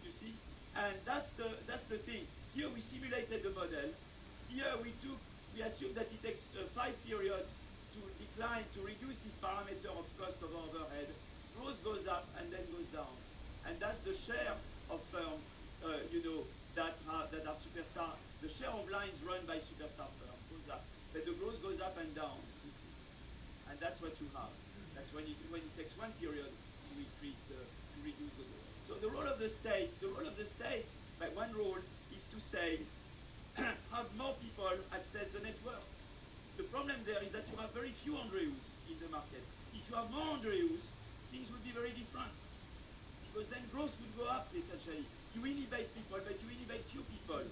You see? And that's the thing. Here we simulated the model. Here we assumed that it takes 5 periods to decline, to reduce this parameter of cost of overhead. Growth goes up and then goes down. And that's the share of firms, that are superstar. The share of lines run by superstar firms goes up. But the growth goes up and down, you see. And that's what you have. That's when it takes 1 period to reduce the growth. So the role of the state, by one role, is to say, have more people access the network. The problem there is that you have very few Andreus in the market. If you have more Andreus, things will be very different. Because then growth will go up, essentially. You innovate people, but you innovate few people.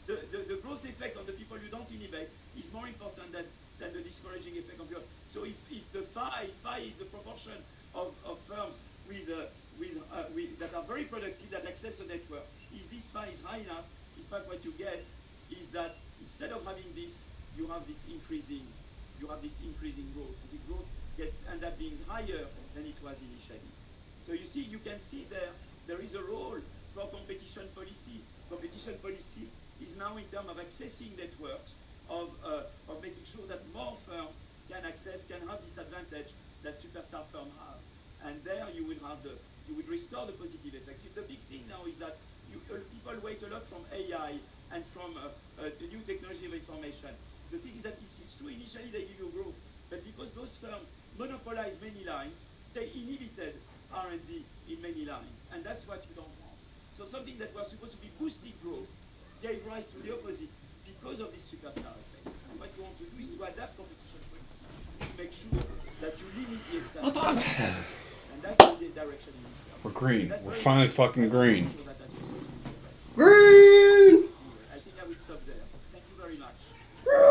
The growth effect on the people you don't innovate is more important than the discouraging effect on yours. So if the phi is the proportion of firms that are very productive, that access the network, if this phi is high enough, in fact what you get is that instead of having this, you have this increasing growth. So the growth ends up being higher than it was initially. So you see, you can see there is a role for competition policy. Competition policy is now in terms of accessing networks, of making sure that more firms can have this advantage that superstar firms have. And there you will restore the positive effects. The big thing now is that people wait a lot from AI and from the new technology of information. The thing is that it's true, initially they give you growth, but because those firms monopolize many lines, they inhibited R&D in many lines, and that's what you don't want. So something that was supposed to be boosting growth gave rise to the opposite because of this superstar effect. And what you want to do is to adapt competition policy to make sure that you limit the extent. And that's the direction in which we are. We're green. We're finally fucking green. Green! I think I will stop there. Thank you very much. Where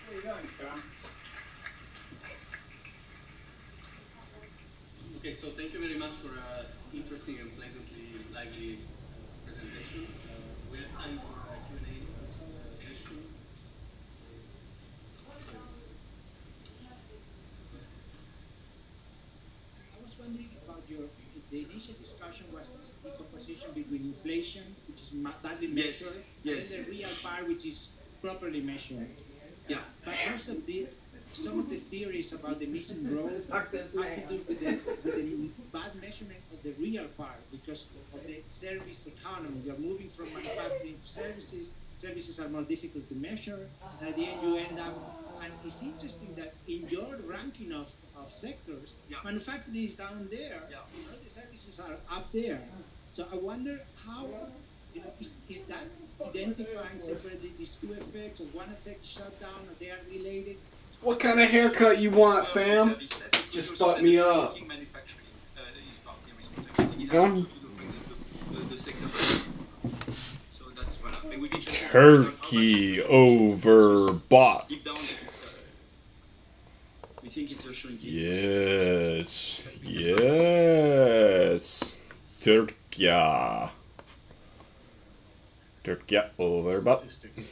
are you going, Scott? Okay, so thank you very much for an interesting and pleasantly lively presentation. We have time for a Q&A session. I was wondering about the initial discussion was this decomposition between inflation, which is badly measured, yes. and the real part, which is properly measured. Yeah. But also some of the theories about the missing growth have to do with the bad measurement of the real part because of the service economy. You're moving from manufacturing to services, services are more difficult to measure. At the end, you end up, and it's interesting that in your ranking of sectors, manufacturing is down there. The services are up there. So I wonder how, is that identifying separately these two effects, or one effect is shut down, or they are related? What kind of haircut you want, fam? Just butt me up. Huh? Turkey overbought. We think it's also Yes. Yes. Turkey. Turkey overbought. Statistics is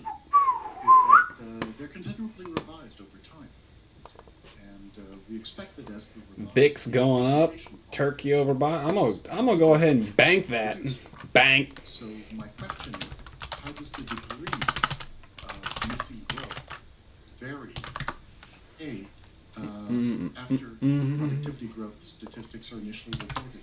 that they're considerably revised over time. And we expect that as the VIX going up. Turkey overbought. I'm gonna go ahead and bank that. Bank. So my question is, how does the degree of missing growth vary? After productivity growth statistics are initially reported.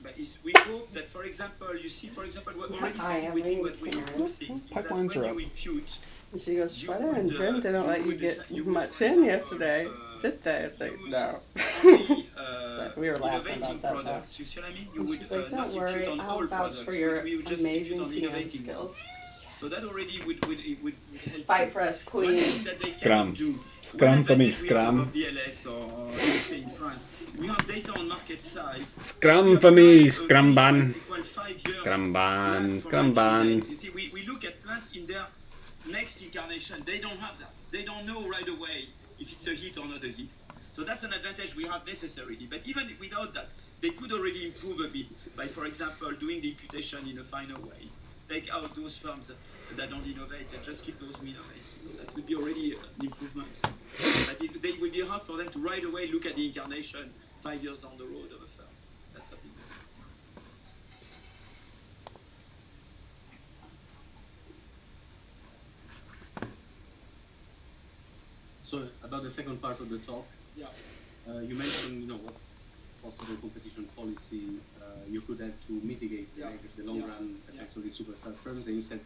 But we hope that, for example, you see, for example, what already we think what we do things is that when you impute. And she goes, Shredder and Jim didn't let you get much in yesterday, did they? It's like, no. So we were laughing about that though. You see what I mean? You would She's like, don't not worry, impute on I'll all vouch products. for your We would just amazing impute on PM innovating skills. ones. So that already would help. Fight for us, queen. Scrum. Scrum to me, scrum. BLS or say in France. We have data on market size. Scrum for me, scrum ban. Scrum ban, scrum ban. You see, we look at plants in their next incarnation. They don't have that. They don't know right away if it's a hit or not a hit. So that's an advantage we have necessarily. But even without that, they could already improve a bit by, for example, doing the imputation in a finer way. Take out those firms that don't innovate and just keep those who innovate. So that would be already an improvement. But it would be hard for them to right away look at the incarnation 5 years down the road of a firm. That's something. So about the second part of the talk, you mentioned what possible competition policy you could have to mitigate the long run effects of these superstar firms, and you said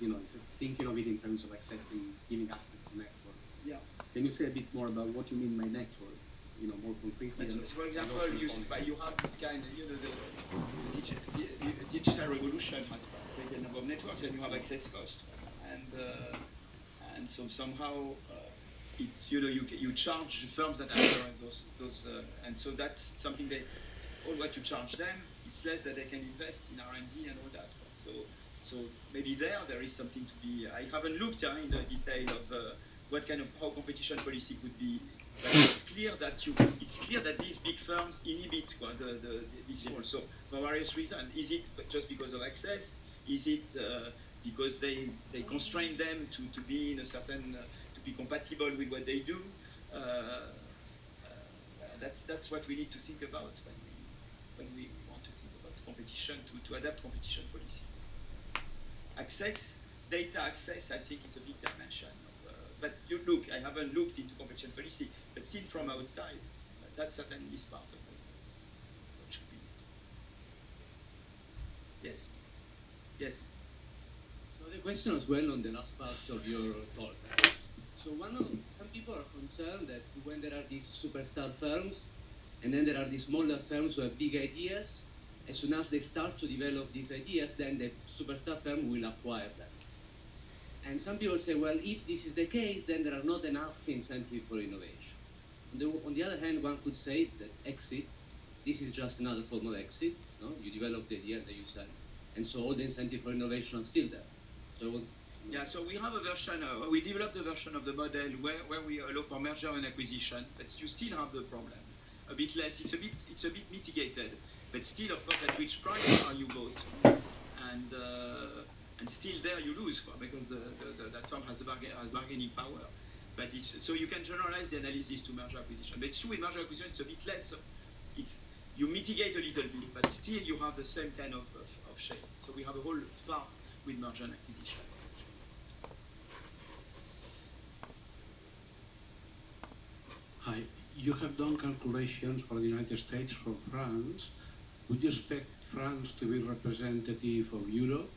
thinking of it in terms of accessing, giving access to networks. Can you say a bit more about what you mean by networks? More concretely. So, for example, you have this kind of the digital revolution has created a number of networks, and you have access cost, and so somehow. You charge firms that are those and so that's something all what you charge them, it's less that they can invest in R&D and all that. So maybe there is something to be. I haven't looked in the detail of what kind of how competition policy could be. But it's clear that these big firms inhibit this also for various reasons. Is it just because of access? Is it because they constrain them to be in a certain be compatible with what they do? That's what we need to think about when we want to think about competition, to adapt competition policy. Access, data access, I think is a big dimension. But you look, I haven't looked into competition policy, but seen from outside, that certainly is part of what should be. Yes. Yes. So the question as well on the last part of your talk. So some people are concerned that when there are these superstar firms, and then there are these smaller firms who have big ideas, as soon as they start to develop these ideas, then the superstar firm will acquire them. And some people say, well, if this is the case, then there are not enough incentive for innovation. On the other hand, one could say that exit, this is just another form of exit. No? You develop the idea that you sell. And so all the incentive for innovation are still there. So we have a version, we developed a version of the model where we allow for merger and acquisition, but you still have the problem. A bit less, it's a bit mitigated, but still, of course, at which price are you bought? And still there you lose, because that firm has bargaining power. But so you can generalize the analysis to merger acquisition. But it's true with merger acquisition, it's a bit less. You mitigate a little bit, but still you have the same kind of shape. So we have a whole part with merger and acquisition. Hi, you have done calculations for the United States, for France. Would you expect France to be representative of Europe,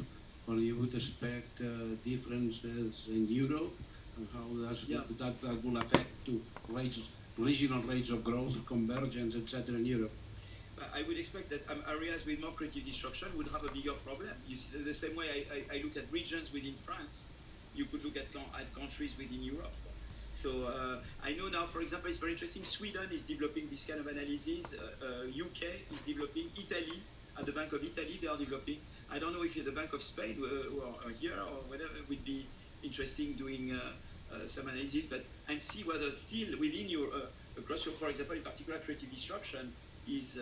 or you would expect differences in Europe, and how that will affect to regional rates of growth, convergence, etc. in Europe? I would expect that areas with more creative destruction would have a bigger problem. You see, the same way I look at regions within France, you could look at countries within Europe. So I know now, for example, it's very interesting. Sweden is developing this kind of analysis. UK is developing. Italy, at the Bank of Italy, they are developing. I don't know if the Bank of Spain or here or whatever would be interesting doing some analysis, but and see whether still within your across your, for example, in particular, creative disruption is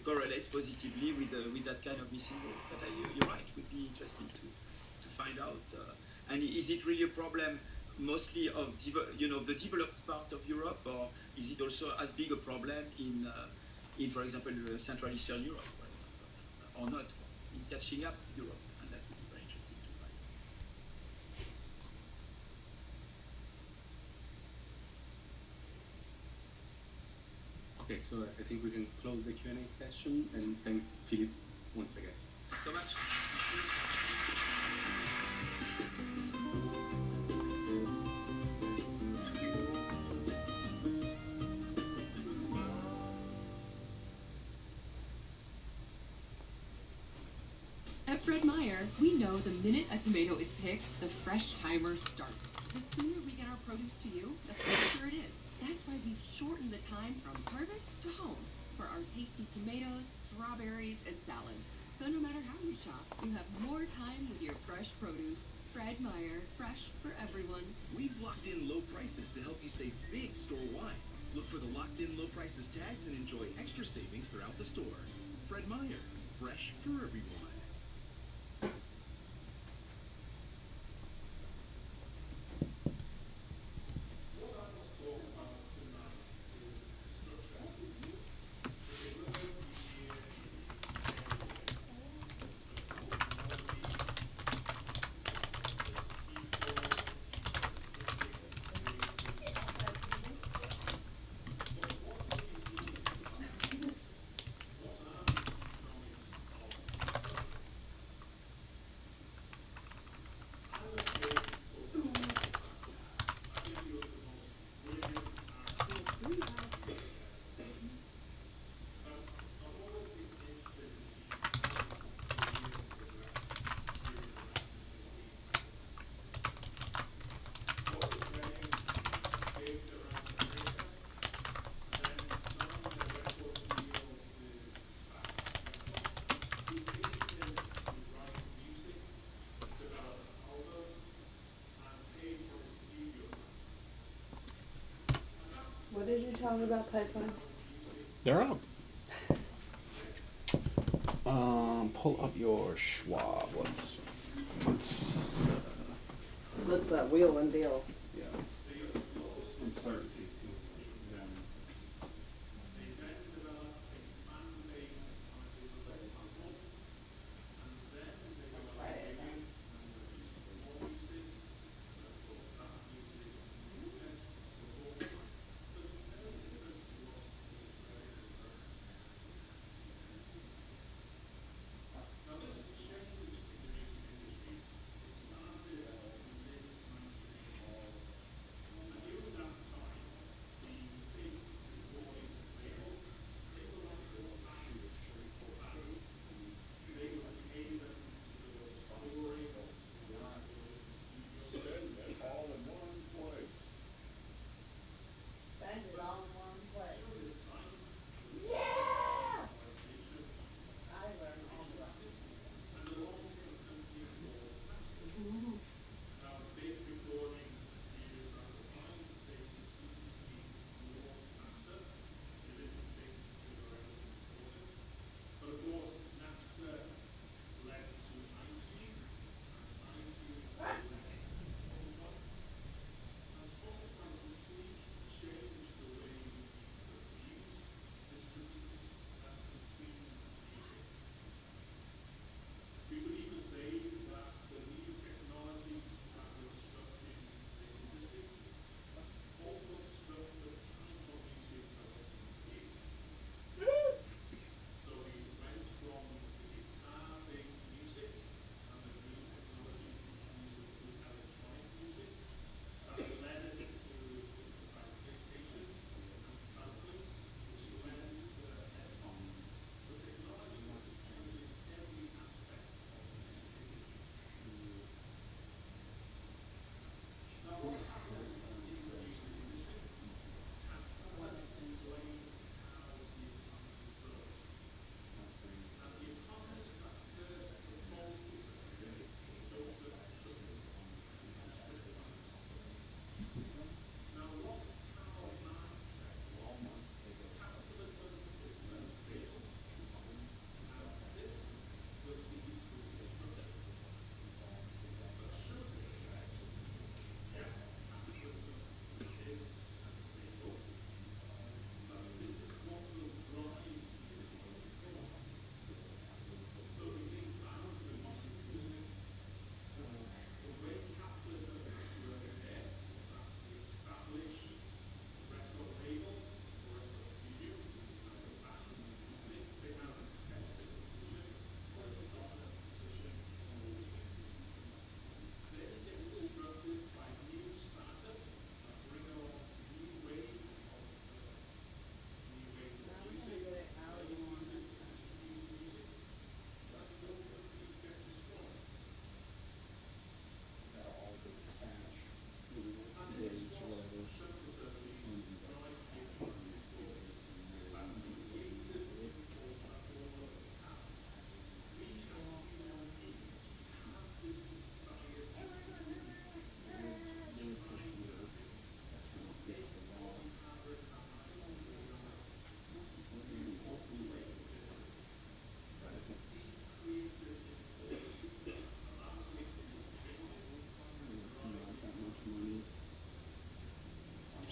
correlates positively with that kind of missing growth. But you're right. It would be interesting to find out. And is it really a problem mostly of the developed part of Europe, or is it also as big a problem in for example, Central Eastern Europe, or not, in catching up Europe? And that would be very interesting to find. Okay, so I think we can close the Q&A session, and thanks, Philippe, once again. Thanks so much. At Fred Meyer, we know the minute a tomato is picked, the fresh timer starts. The sooner we get our produce to you, the faster it is. That's why we've shortened the time from harvest to home for our tasty tomatoes, strawberries, and salads. So no matter how you shop, you have more time with your fresh produce. Fred Meyer, fresh for everyone. We've locked in low prices to help you save big store-wide. Look for the locked in low prices tags and enjoy extra savings throughout the store. Fred Meyer, fresh for everyone. What did you tell me about pipelines? They're up. Pull up your Schwab. Let's wheel and deal. yeah.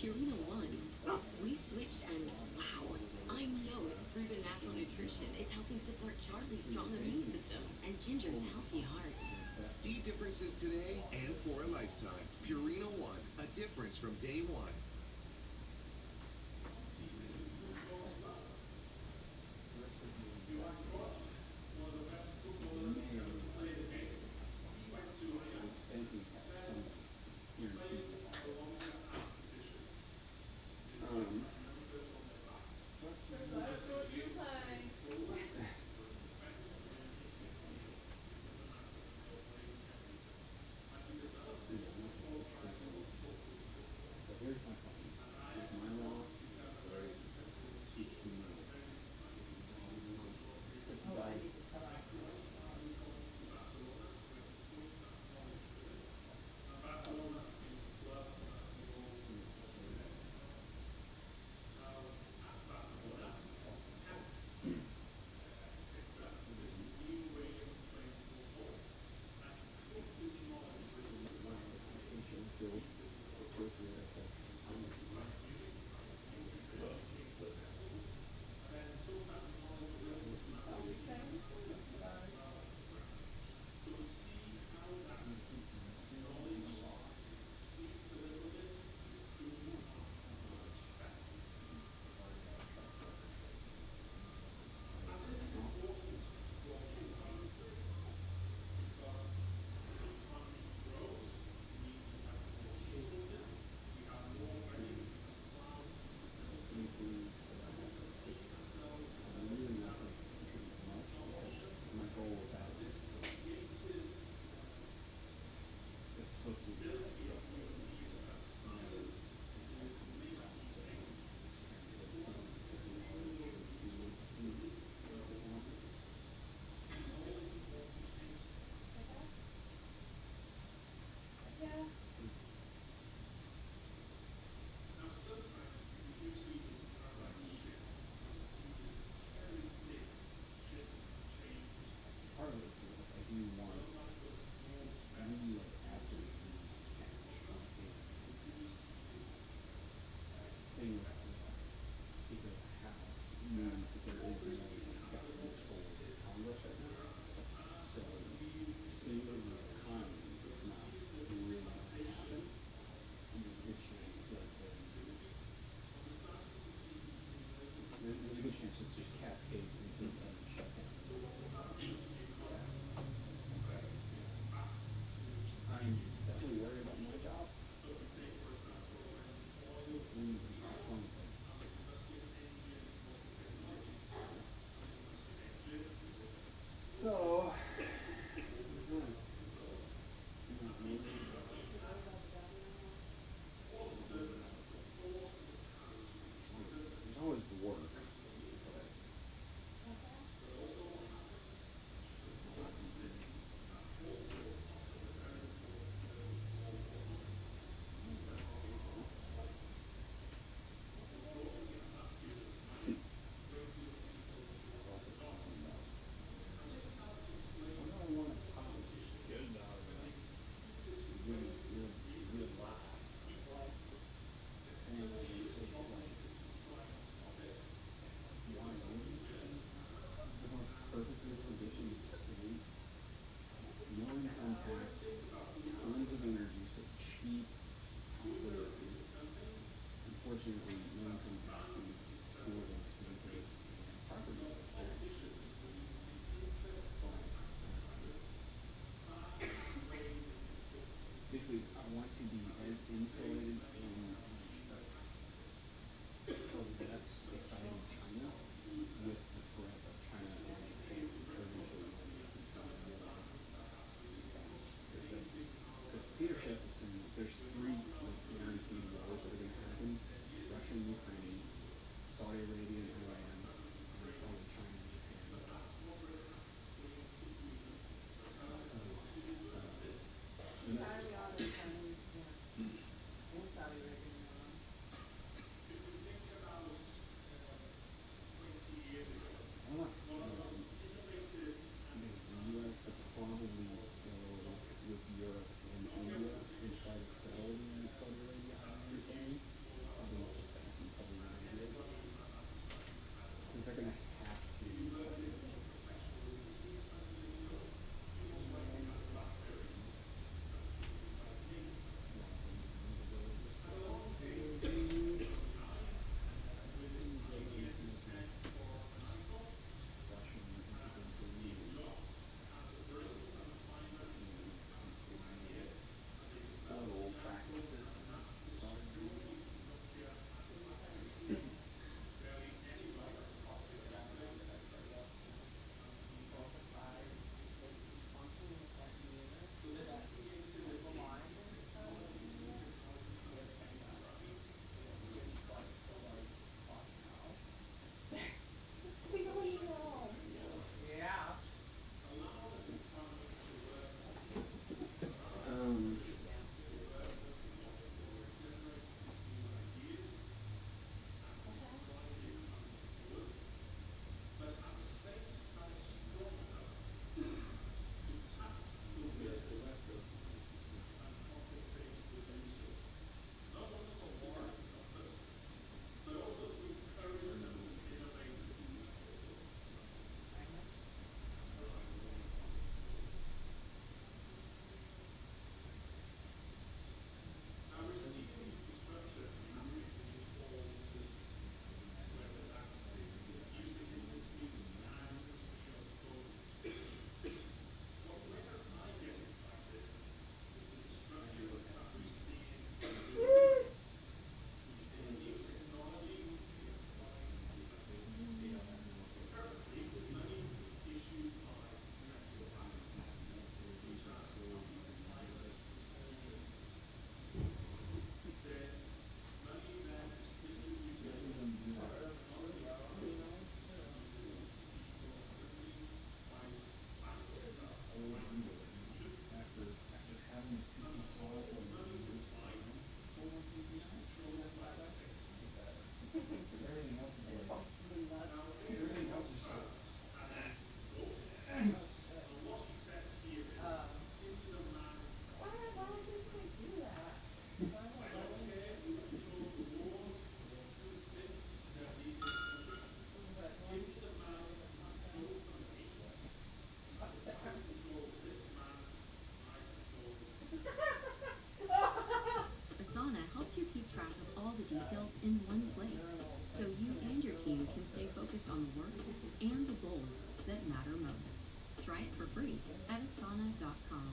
Purina One. We switched and wow, I know its proven natural nutrition is helping support Charlie's strong immune system and Ginger's healthy heart. See differences today and for a lifetime. Purina One, a difference from day one. So, there's always work. Tons of energy, so cheap, unfortunately, no income tax means schools are expensive, properties are expensive. Basically, I want to be as insulated from less exciting China with the threat of China and Japan eventually because Peter Schiff is saying that there's three guaranteed wars that are going to happen: Russia and Ukraine, Saudi Arabia and Iran, and probably China and Japan. Saudi Arabia and Saudi lets you keep track of all the details in one place, so you and your team can stay focused on the work and the goals that matter most. Try it for free at asana.com.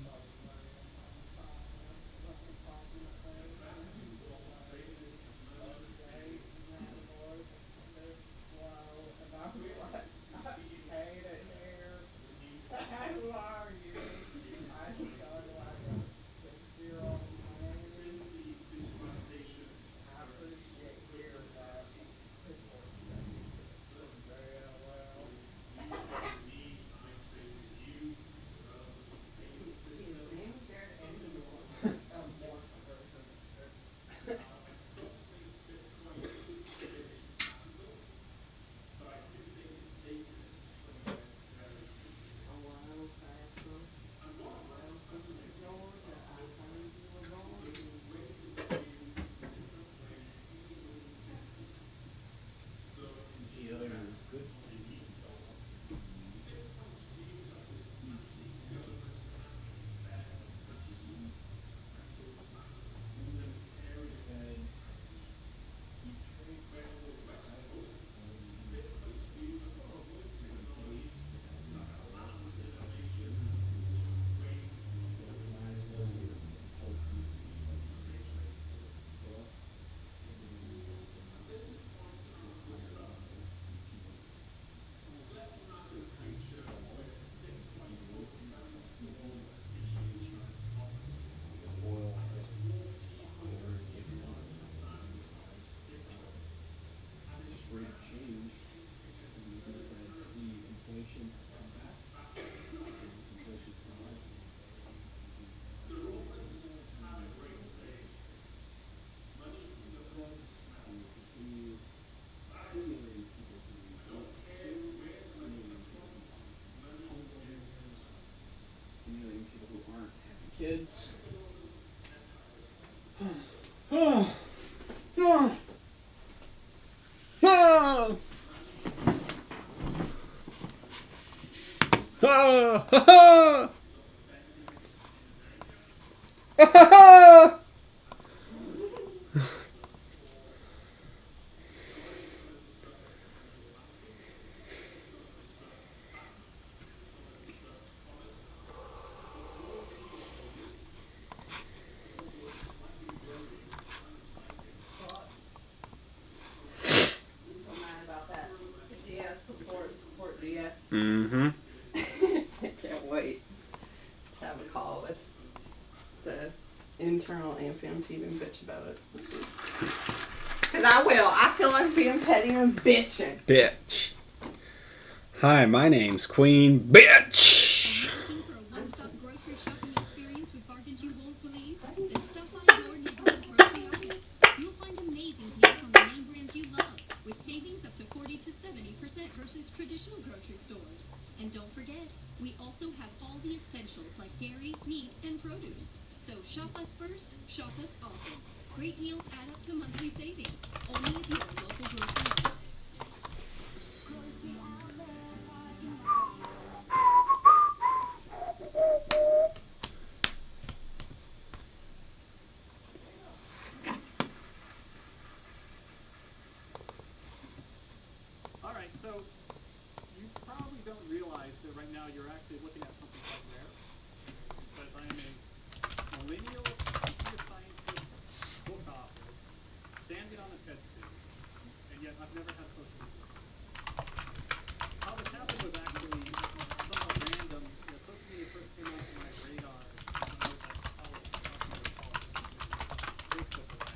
Rate of change, so the Fed sees inflation has come back. Inflation's gone. Continue stimulating people to stimulating people who aren't having kids. Mm-hmm. Can't wait to have a call with the internal AMFM team and bitch about it this week. Because I will. I feel like being petty and bitching. Bitch. Hi, my name's Queen Bitch. Looking for a one-stop grocery shopping experience with bargains you won't believe? Then stop by your neighborhood grocery outlet. You'll find amazing deals on the name brands you love, with savings up to 40 to 70% versus traditional grocery stores. And don't forget, we also have all the essentials like dairy, meat, and produce. So shop us first, shop us often. Great deals add up to monthly savings, only at your local grocery outlet. All right, so you probably don't realize that right now you're actually looking at something quite rare, because I am a millennial computer scientist book author standing on a TED stage, and yet I've never had social media. How this happened was actually somewhat random. Social media first came onto my radar when I was at college, sophomore college. Facebook was my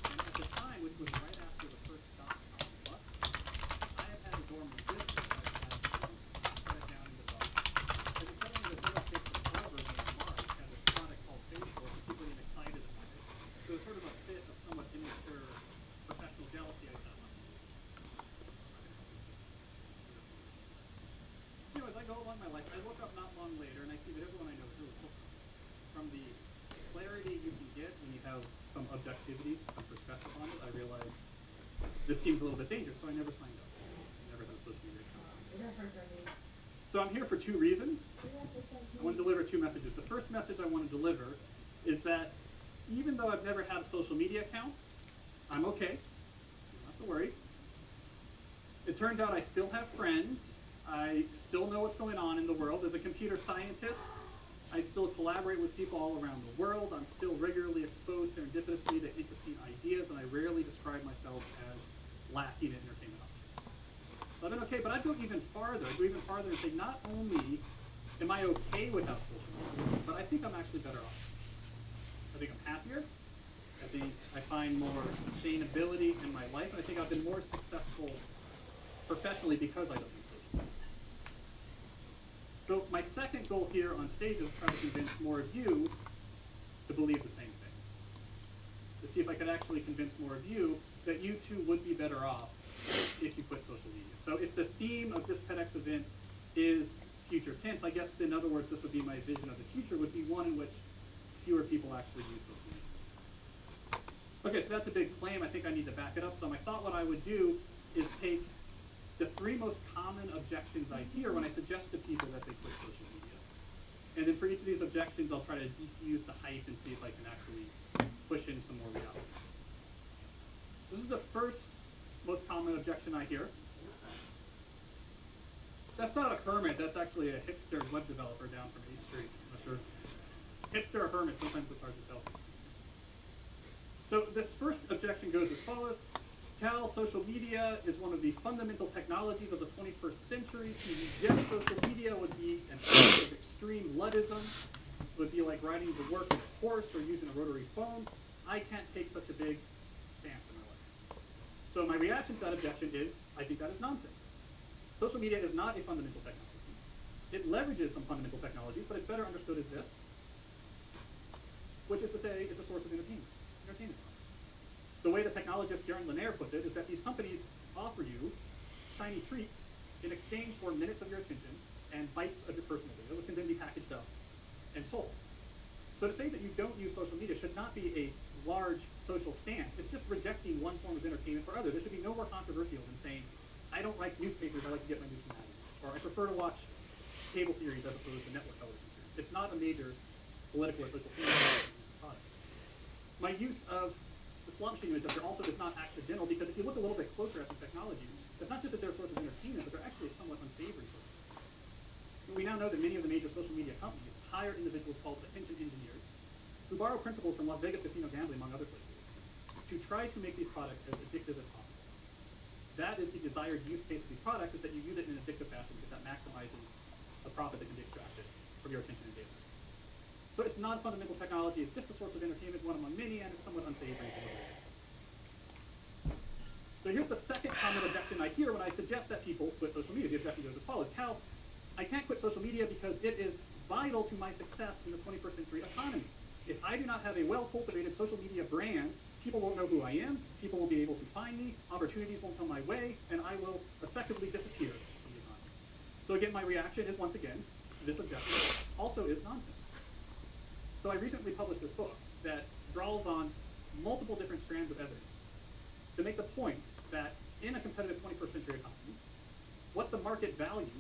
and at the time, which was right after the first dot-com bust, I have had a dormant business that I had to shut down in the dark. And it's something that didn't take forever to March as a product called Facebook, and people getting excited about it. So it's sort of a fit of somewhat immature professional jealousy I thought. So as I go along my life, I look up not long later and I see that everyone I know is really hooked on it. From the clarity you can get when you have some objectivity, some perspective on it, I realized this seems a little bit dangerous, so I never signed up. I never had a social media account. So I'm here for two reasons. I want to deliver two messages. The first message I want to deliver is that even though I've never had a social media account, I'm okay. You don't have to worry. It turns out I still have friends. I still know what's going on in the world. As a computer scientist, I still collaborate with people all around the world. I'm still regularly exposed serendipitously to interesting ideas, and I rarely describe myself as lacking in entertainment options. So I've been okay, but I'd go even farther. I'd go even farther and say not only am I okay without social media, but I think I'm actually better off. I think I'm happier. I think I find more sustainability in my life, and I think I've been more successful professionally because I don't use social media. So my second goal here on stage is to try to convince more of you to believe the same thing. To see if I could actually convince more of you that you too would be better off if you quit social media. So if the theme of this TEDx event is future tense, I guess in other words, this would be my vision of the future, would be one in which fewer people actually use social media. Okay, so that's a big claim. I think I need to back it up. So I thought what I would do is take the three most common objections I hear when I suggest to people that they quit social media. And then for each of these objections, I'll try to defuse the hype and see if I can actually push in some more reality. This is the first most common objection I hear. That's not a hermit, that's actually a hipster web developer down from 8th Street. I'm not sure. Hipster or hermit, sometimes it's hard to tell. So this first objection goes as follows. Cal, social media is one of the fundamental technologies of the 21st century. To reject social media would be an act of extreme Luddism. It would be like riding to work with a horse or using a rotary phone. I can't take such a big stance in my life. So my reaction to that objection is, I think that is nonsense. Social media is not a fundamental technology. It leverages some fundamental technologies, but it's better understood as this, which is to say it's a source of entertainment. The way the technologist Jaron Lanier puts it is that these companies offer you shiny treats in exchange for minutes of your attention and bytes of your personal data, which can then be packaged up and sold. So to say that you don't use social media should not be a large social stance. It's just rejecting one form of entertainment for others. There should be no more controversial than saying, I don't like newspapers, I like to get my news from magazines. Or I prefer to watch cable series as opposed to network television series. It's not a major political or social thing. My use of the slot machine image up there also is not accidental, because if you look a little bit closer at these technologies, it's not just that they're a source of entertainment, but they're actually a somewhat unsavory source. We now know that many of the major social media companies hire individuals called attention engineers who borrow principles from Las Vegas casino gambling, among other places, to try to make these products as addictive as possible. That is the desired use case of these products, is that you use it in an addictive fashion because that maximizes the profit that can be extracted from your attention and data. So it's not a fundamental technology, it's just a source of entertainment, one among many, and it's somewhat unsavory. So here's the second common objection I hear when I suggest that people quit social media. The objection goes as follows. Cal, I can't quit social media because it is vital to my success in the 21st century economy. If I do not have a well-cultivated social media brand, people won't know who I am, people won't be able to find me, opportunities won't come my way, and I will effectively disappear from the economy. So again, my reaction is, once again, this objection also is nonsense. So I recently published this book that draws on multiple different strands of evidence to make the point that in a competitive 21st century economy, what the market values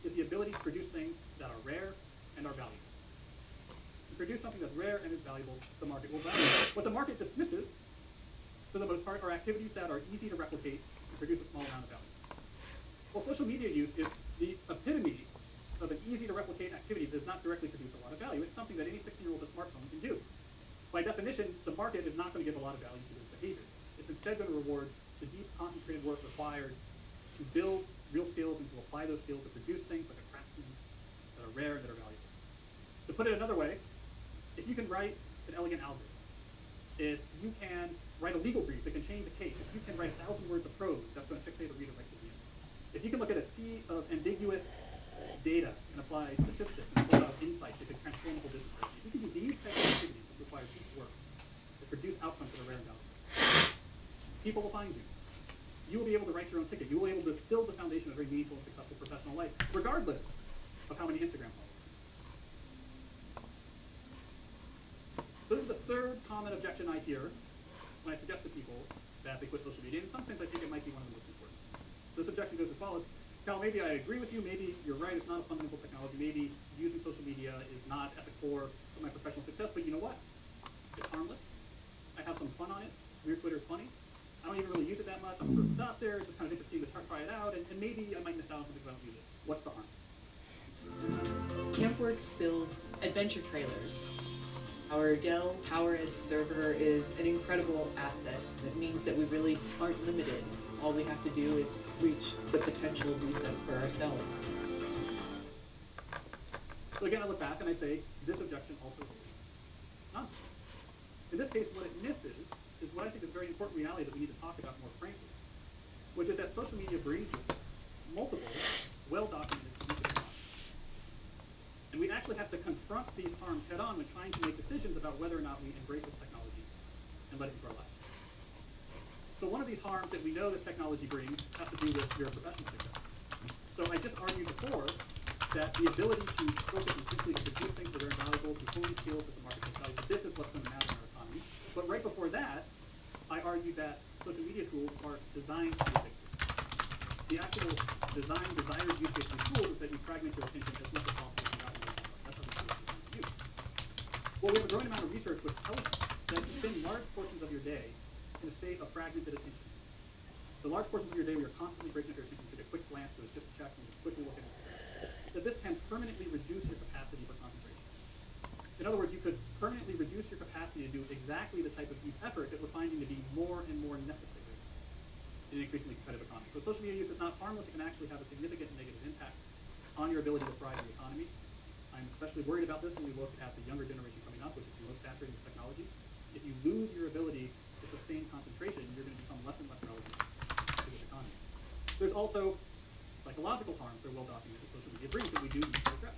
is the ability to produce things that are rare and are valuable. To produce something that's rare and is valuable, the market will value it. What the market dismisses, for the most part, are activities that are easy to replicate and produce a small amount of value. Well, social media use is the epitome of an easy-to-replicate activity that does not directly produce a lot of value. It's something that any 16-year-old with a smartphone can do. By definition, the market is not going to give a lot of value to this behavior. It's instead going to reward the deep, concentrated work required to build real skills and to apply those skills to produce things like a craftsman that are rare and that are valuable. To put it another way, if you can write an elegant algorithm, if you can write a legal brief that can change a case, if you can write 1,000 words of prose that's going to fixate a reader right to the end, if you can look at a sea of ambiguous data and apply statistics and pull out insights that could transform the whole business strategy, if you can do these types of activities that require deep work that produce outcomes that are rare and valuable, people will find you. You will be able to write your own ticket. You will be able to build the foundation of a very meaningful and successful professional life, regardless of how many Instagram followers. So this is the third common objection I hear when I suggest to people that they quit social media. In some sense, I think it might be one of the most important. So this objection goes as follows. Cal, maybe I agree with you. Maybe you're right. It's not a fundamental technology. Maybe using social media is not at the core of my professional success. But you know what? It's harmless. I have some fun on it. Weird Twitter is funny. I don't even really use it that much. I'm the first adopter. It's just kind of interesting to try it out, and maybe I might miss out on something if I don't use it. What's the harm? Campworks builds adventure trailers. Our Dell PowerEdge server is an incredible asset. That means that we really aren't limited. All we have to do is reach the potential reset for ourselves. So again, I look back and I say, this objection also is nonsense. In this case, what it misses is what I think is a very important reality that we need to talk about more frankly, which is that social media brings with it multiple, well-documented significant harms. And we actually have to confront these harms head-on when trying to make decisions about whether or not we embrace this technology and let it into our lives. So one of these harms that we know this technology brings has to do with your professional success. So I just argued before that the ability to focus intensely to produce things that are invaluable, to hone skills that the market can tell you, that this is what's going to matter in our economy. But right before that, I argued that social media tools are designed to be addictive. The actual desired use case of these tools is that you fragment your attention as much as possible without your own. That's how the tools are designed to use. Well, we have a growing amount of research which tells us that you spend large portions of your day in a state of fragmented attention. The large portions of your day where you're constantly breaking up your attention to take a quick glance, to just check, and quickly look at it. That this can permanently reduce your capacity for concentration. In other words, you could permanently reduce your capacity to do exactly the type of deep effort that we're finding to be more and more necessary in an increasingly competitive economy. So social media use is not harmless. It can actually have a significant negative impact on your ability to thrive in the economy. I'm especially worried about this when we look at the younger generation coming up, which is the most saturated with technology. If you lose your ability to sustain concentration, you're going to become less and less relevant to this economy. There's also psychological harms that are well documented that social media brings that we do need to address.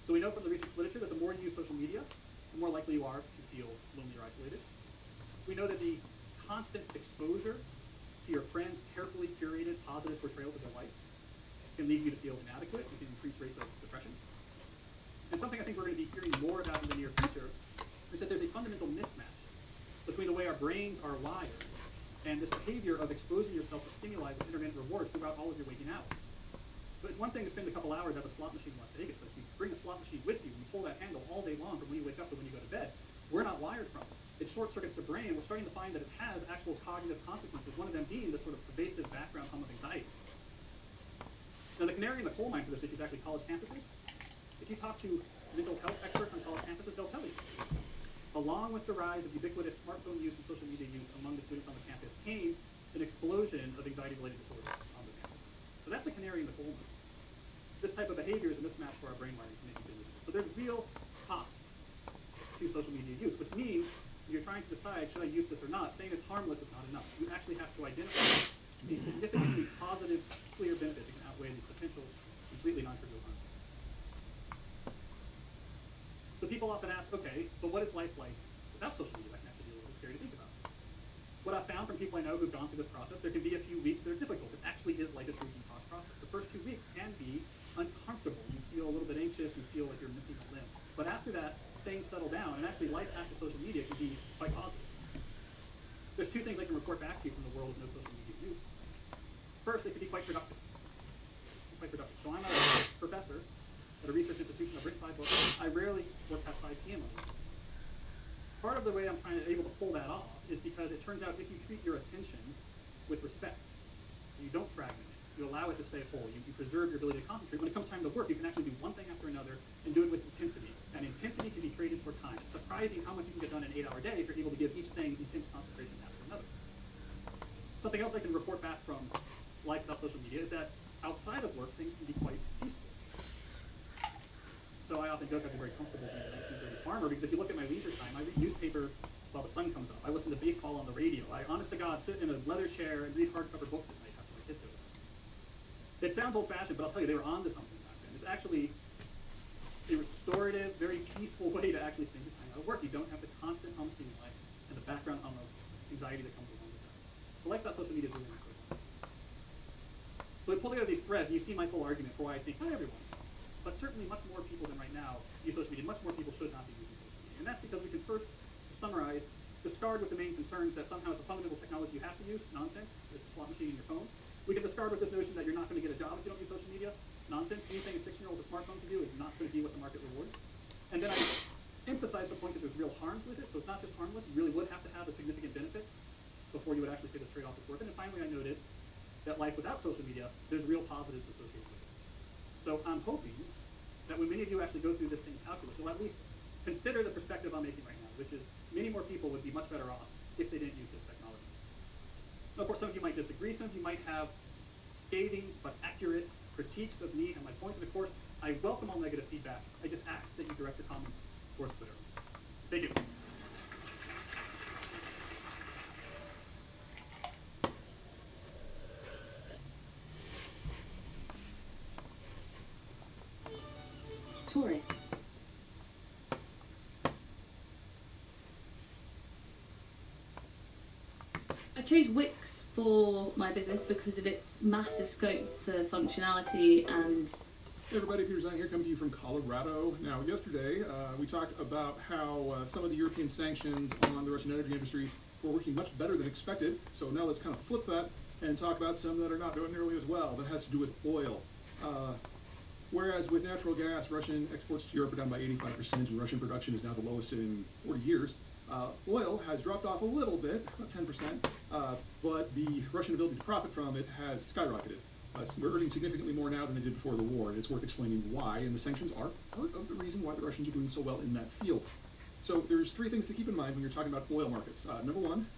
So we know from the research literature that the more you use social media, the more likely you are to feel lonely or isolated. We know that the constant exposure to your friends' carefully curated positive portrayals of their life can lead you to feel inadequate and can increase rates of depression. And something I think we're going to be hearing more about in the near future is that there's a fundamental mismatch between the way our brains are wired and this behavior of exposing yourself to stimuli with intermittent rewards throughout all of your waking hours. So it's one thing to spend a couple hours at a slot machine in Las Vegas, but if you bring a slot machine with you and you pull that handle all day long from when you wake up to when you go to bed, we're not wired from it. It short circuits the brain, and we're starting to find that it has actual cognitive consequences, one of them being this sort of pervasive background hum of anxiety. Now the canary in the coal mine for this issue is actually college campuses. If you talk to mental health experts on college campuses, they'll tell you. Along with the rise of ubiquitous smartphone use and social media use among the students on the campus came an explosion of anxiety-related disorders on the campus. So that's the canary in the coal mine. This type of behavior is a mismatch for our brain wiring to make it do. So there's real cost to social media use, which means if you're trying to decide, should I use this or not, saying it's harmless is not enough. You actually have to identify a significantly positive, clear benefit that can outweigh the potential completely non-trivial harm. So people often ask, okay, but what is life like without social media? That can actually be a little scary to think about. What I've found from people I know who've gone through this process, there can be a few weeks that are difficult. It actually is like a true detox process. The first 2 weeks can be uncomfortable. You feel a little bit anxious, you feel like you're missing a limb. But after that, things settle down, and actually life after social media can be quite positive. There's 2 things I can report back to you from the world of no social media use. First, it can be quite productive. So I'm a professor at a research institution. I've written 5 books. I rarely work past 5 p.m. on a weekend. Part of the way I'm able to pull that off is because it turns out if you treat your attention with respect, you don't fragment it, you allow it to stay whole, you preserve your ability to concentrate. When it comes time to work, you can actually do one thing after another and do it with intensity. And intensity can be traded for time. It's surprising how much you can get done in an 8-hour day if you're able to give each thing intense concentration after another. Something else I can report back from life without social media is that outside of work, things can be quite peaceful. So I often joke I've been very comfortable being a 1930s farmer because if you look at my leisure time, I read newspaper while the sun comes up. I listen to baseball on the radio. I, honest to God, sit in a leather chair and read hardcover books at night after my kids go to bed. It sounds old-fashioned, but I'll tell you, they were onto something back then. It's actually a restorative, very peaceful way to actually spend your time out of work. You don't have the constant hum stimuli and the background hum of anxiety that comes along with that. So life without social media is really not good. So I pull together these threads, and you see my full argument for why I think not everyone, but certainly much more people than right now use social media. Much more people should not be using social media. And that's because we can first summarize, discard with the main concerns that somehow it's a fundamental technology you have to use, nonsense, it's a slot machine in your phone. We can discard with this notion that you're not going to get a job if you don't use social media, nonsense. Anything a 16-year-old with a smartphone can do is not going to be what the market rewards. And then I emphasize the point that there's real harms with it, so it's not just harmless. You really would have to have a significant benefit before you would actually say this trade-off is worth it. And finally, I noted that life without social media, there's real positives associated with it. So I'm hoping that when many of you actually go through this same calculus, you'll at least consider the perspective I'm making right now, which is many more people would be much better off if they didn't use this technology. Of course, some of you might disagree. Some of you might have scathing but accurate critiques of me and my points. And of course, I welcome all negative feedback. I just ask that you direct your comments towards Twitter. Thank you. Tourists. I chose Wix for my business because of its massive scope for functionality and... Hey everybody, Peter Zang here, coming to you from Colorado. Now, yesterday we talked about how some of the European sanctions on the Russian energy industry were working much better than expected. So now let's kind of flip that and talk about some that are not doing nearly as well. That has to do with oil. Whereas with natural gas, Russian exports to Europe are down by 85%, and Russian production is now the lowest in 40 years. Oil has dropped off a little bit, about 10%, but the Russian ability to profit from it has skyrocketed. We're earning significantly more now than they did before the war, and it's worth explaining why, and the sanctions are part of the reason why the Russians are doing so well in that field. So there's three things to keep in mind when you're talking about oil markets. Number one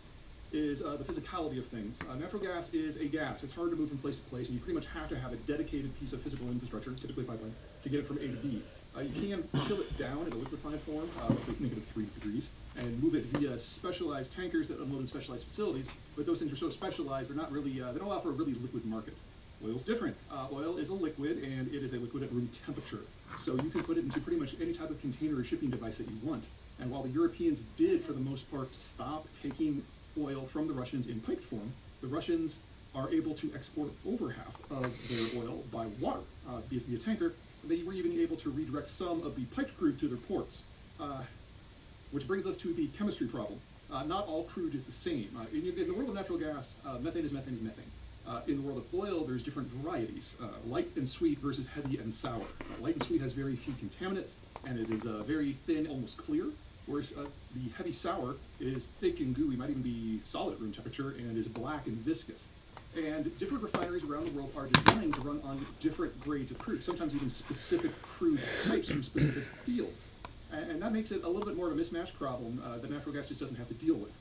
is the physicality of things. Natural gas is a gas. It's hard to move from place to place, and you pretty much have to have a dedicated piece of physical infrastructure, typically a pipeline, to get it from A to B. You can chill it down in a liquefied form, with -3 degrees, and move it via specialized tankers that unload in specialized facilities, but those things are so specialized, they're not really, they don't offer a really liquid market. Oil's different. Oil is a liquid, and it is a liquid at room temperature. So you can put it into pretty much any type of container or shipping device that you want. And while the Europeans did, for the most part, stop taking oil from the Russians in piped form, the Russians are able to export over half of their oil by water, be it via tanker. They were even able to redirect some of the piped crude to their ports, which brings us to the chemistry problem. Not all crude is the same. In the world of natural gas, methane is methane is methane. In the world of oil, there's different varieties, light and sweet versus heavy and sour. Light and sweet has very few contaminants, and it is very thin, almost clear, whereas the heavy sour is thick and gooey, might even be solid at room temperature, and is black and viscous. And different refineries around the world are designed to run on different grades of crude, sometimes even specific crude types from specific fields. And that makes it a little bit more of a mismatch problem that natural gas just doesn't have to deal with.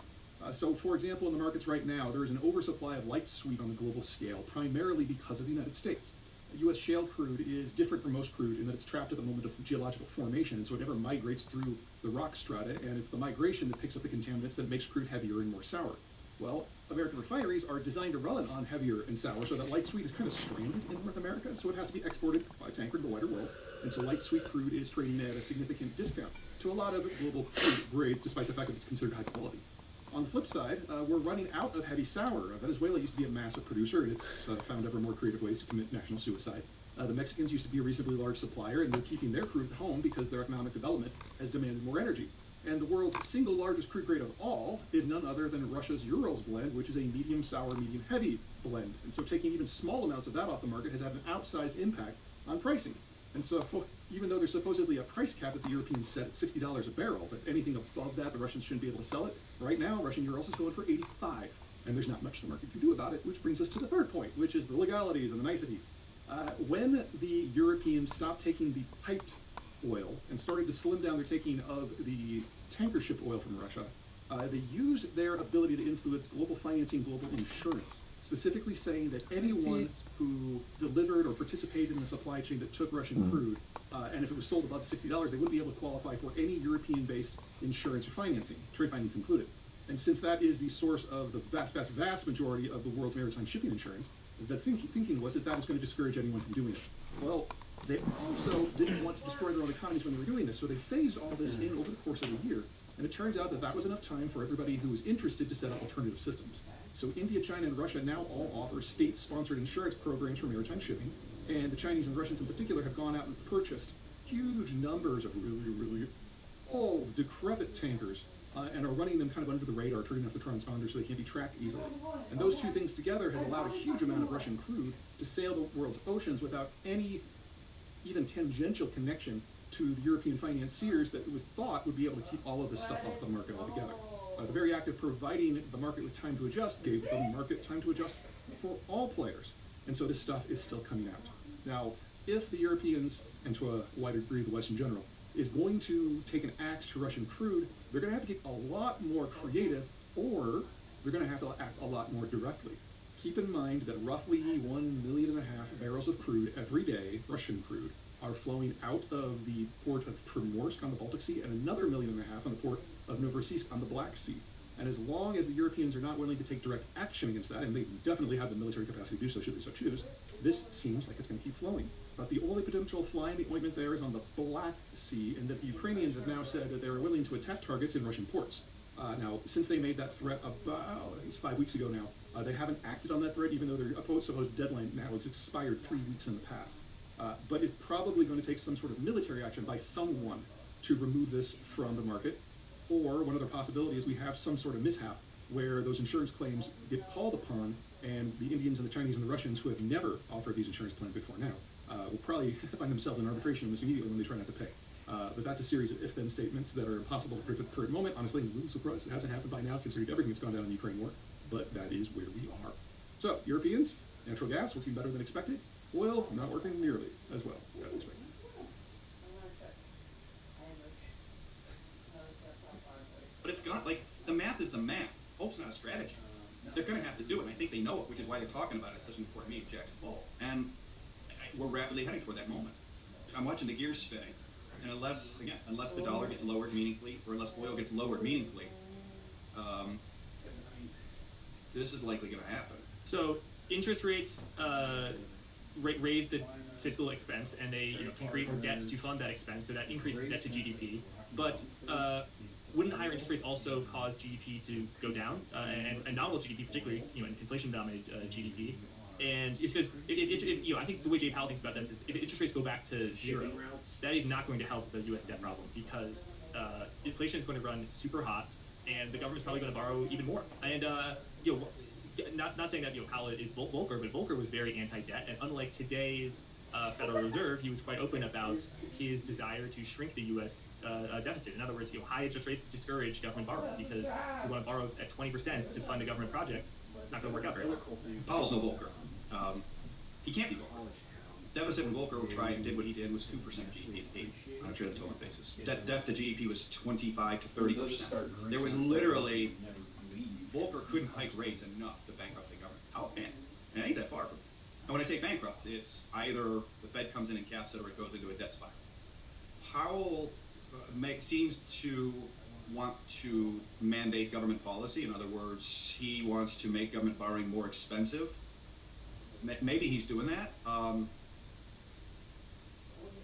So, for example, in the markets right now, there is an oversupply of light sweet on the global scale, primarily because of the United States. U.S. shale crude is different from most crude in that it's trapped at the moment of geological formation, so it never migrates through the rock strata, and it's the migration that picks up the contaminants that makes crude heavier and more sour. Well, American refineries are designed to run on heavier and sour, so that light sweet is kind of stranded in North America, so it has to be exported by tanker to the wider world, and so light sweet crude is trading at a significant discount to a lot of global crude grades, despite the fact that it's considered high quality. On the flip side, we're running out of heavy sour. Venezuela used to be a massive producer, and it's found ever more creative ways to commit national suicide. The Mexicans used to be a reasonably large supplier, and they're keeping their crude at home because their economic development has demanded more energy. And the world's single largest crude grade of all is none other than Russia's Urals blend, which is a medium sour, medium heavy blend. And so taking even small amounts of that off the market has had an outsized impact on pricing. And so even though there's supposedly a price cap that the Europeans set at $60 a barrel, that anything above that, the Russians shouldn't be able to sell it, right now, Russian Urals is going for $85. And there's not much the market can do about it, which brings us to the third point, which is the legalities and the niceties. When the Europeans stopped taking the piped oil and started to slim down their taking of the tanker ship oil from Russia, they used their ability to influence global financing, global insurance, specifically saying that anyone who delivered or participated in the supply chain that took Russian crude, and if it was sold above $60, they wouldn't be able to qualify for any European-based insurance or financing, trade finance included. And since that is the source of the vast majority of the world's maritime shipping insurance, the thinking was that that is going to discourage anyone from doing it. Well, they also didn't want to destroy their own economies when they were doing this, so they phased all this in over the course of a year. And it turns out that that was enough time for everybody who was interested to set up alternative systems. So India, China, and Russia now all offer state-sponsored insurance programs for maritime shipping, and the Chinese and Russians in particular have gone out and purchased huge numbers of really old, decrepit tankers, and are running them kind of under the radar, turning off the transponders so they can't be tracked easily. And those two things together has allowed a huge amount of Russian crude to sail the world's oceans without any even tangential connection to the European financiers that it was thought would be able to keep all of this stuff off the market altogether. The very act of providing the market with time to adjust gave the market time to adjust for all players. And so this stuff is still coming out. Now, if the Europeans, and to a wider degree the West in general, is going to take an axe to Russian crude, they're going to have to get a lot more creative, or they're going to have to act a lot more directly. Keep in mind that roughly 1.5 million barrels of crude every day, Russian crude, are flowing out of the port of Primorsk on the Baltic Sea and another 1.5 million on the port of Novorossiysk on the Black Sea. And as long as the Europeans are not willing to take direct action against that, and they definitely have the military capacity to do so should they so choose, this seems like it's going to keep flowing. But the only potential fly in the ointment there is on the Black Sea, and that the Ukrainians have now said that they're willing to attack targets in Russian ports. Now, since they made that threat about, I think it's 5 weeks ago now, they haven't acted on that threat, even though their supposed deadline now has expired 3 weeks in the past. But it's probably going to take some sort of military action by someone to remove this from the market. Or one other possibility is we have some sort of mishap where those insurance claims get called upon, and the Indians and the Chinese and the Russians, who have never offered these insurance plans before now, will probably find themselves in arbitration almost immediately when they try not to pay. But that's a series of if-then statements that are impossible to predict at the current moment. Honestly, I'm a little surprised it hasn't happened by now, considering everything that's gone down in the Ukraine war. But that is where we are. So, Europeans, natural gas working better than expected. Oil not working nearly as well as expected. But it's gone, like, the math is the math. Hope's not a strategy. They're going to have to do it, and I think they know it, which is why they're talking about it. It's such an important meeting, Jackson Hole. And we're rapidly heading toward that moment. I'm watching the gears spinning, and unless the dollar gets lowered meaningfully, or unless oil gets lowered meaningfully, this is likely going to happen. So interest rates raise the fiscal expense, and they can create more debt to fund that expense, so that increases debt to GDP. But wouldn't higher interest rates also cause GDP to go down, and nominal GDP, particularly inflation-dominated GDP? And if I think the way Jay Powell thinks about this is if interest rates go back to zero, that is not going to help the U.S. debt problem, because inflation is going to run super hot, and the government's probably going to borrow even more. And not saying that Powell is Volcker, but Volcker was very anti-debt, and unlike today's Federal Reserve, he was quite open about his desire to shrink the U.S. Deficit. In other words, high interest rates discourage government borrowing, because if you want to borrow at 20% to fund a government project, it's not going to work out very well. Powell's no Volcker. He can't be Volcker. Deficit when Volcker did what he did was 2% GDP. It's 8 on a trillion total basis. Debt to GDP was 25 to 30%. There was literally, Volcker couldn't hike rates enough to bankrupt the government. And it ain't that far from it. And when I say bankrupt, it's either the Fed comes in and caps it, or it goes into a debt spiral. Powell seems to want to mandate government policy. In other words, he wants to make government borrowing more expensive. Maybe he's doing that.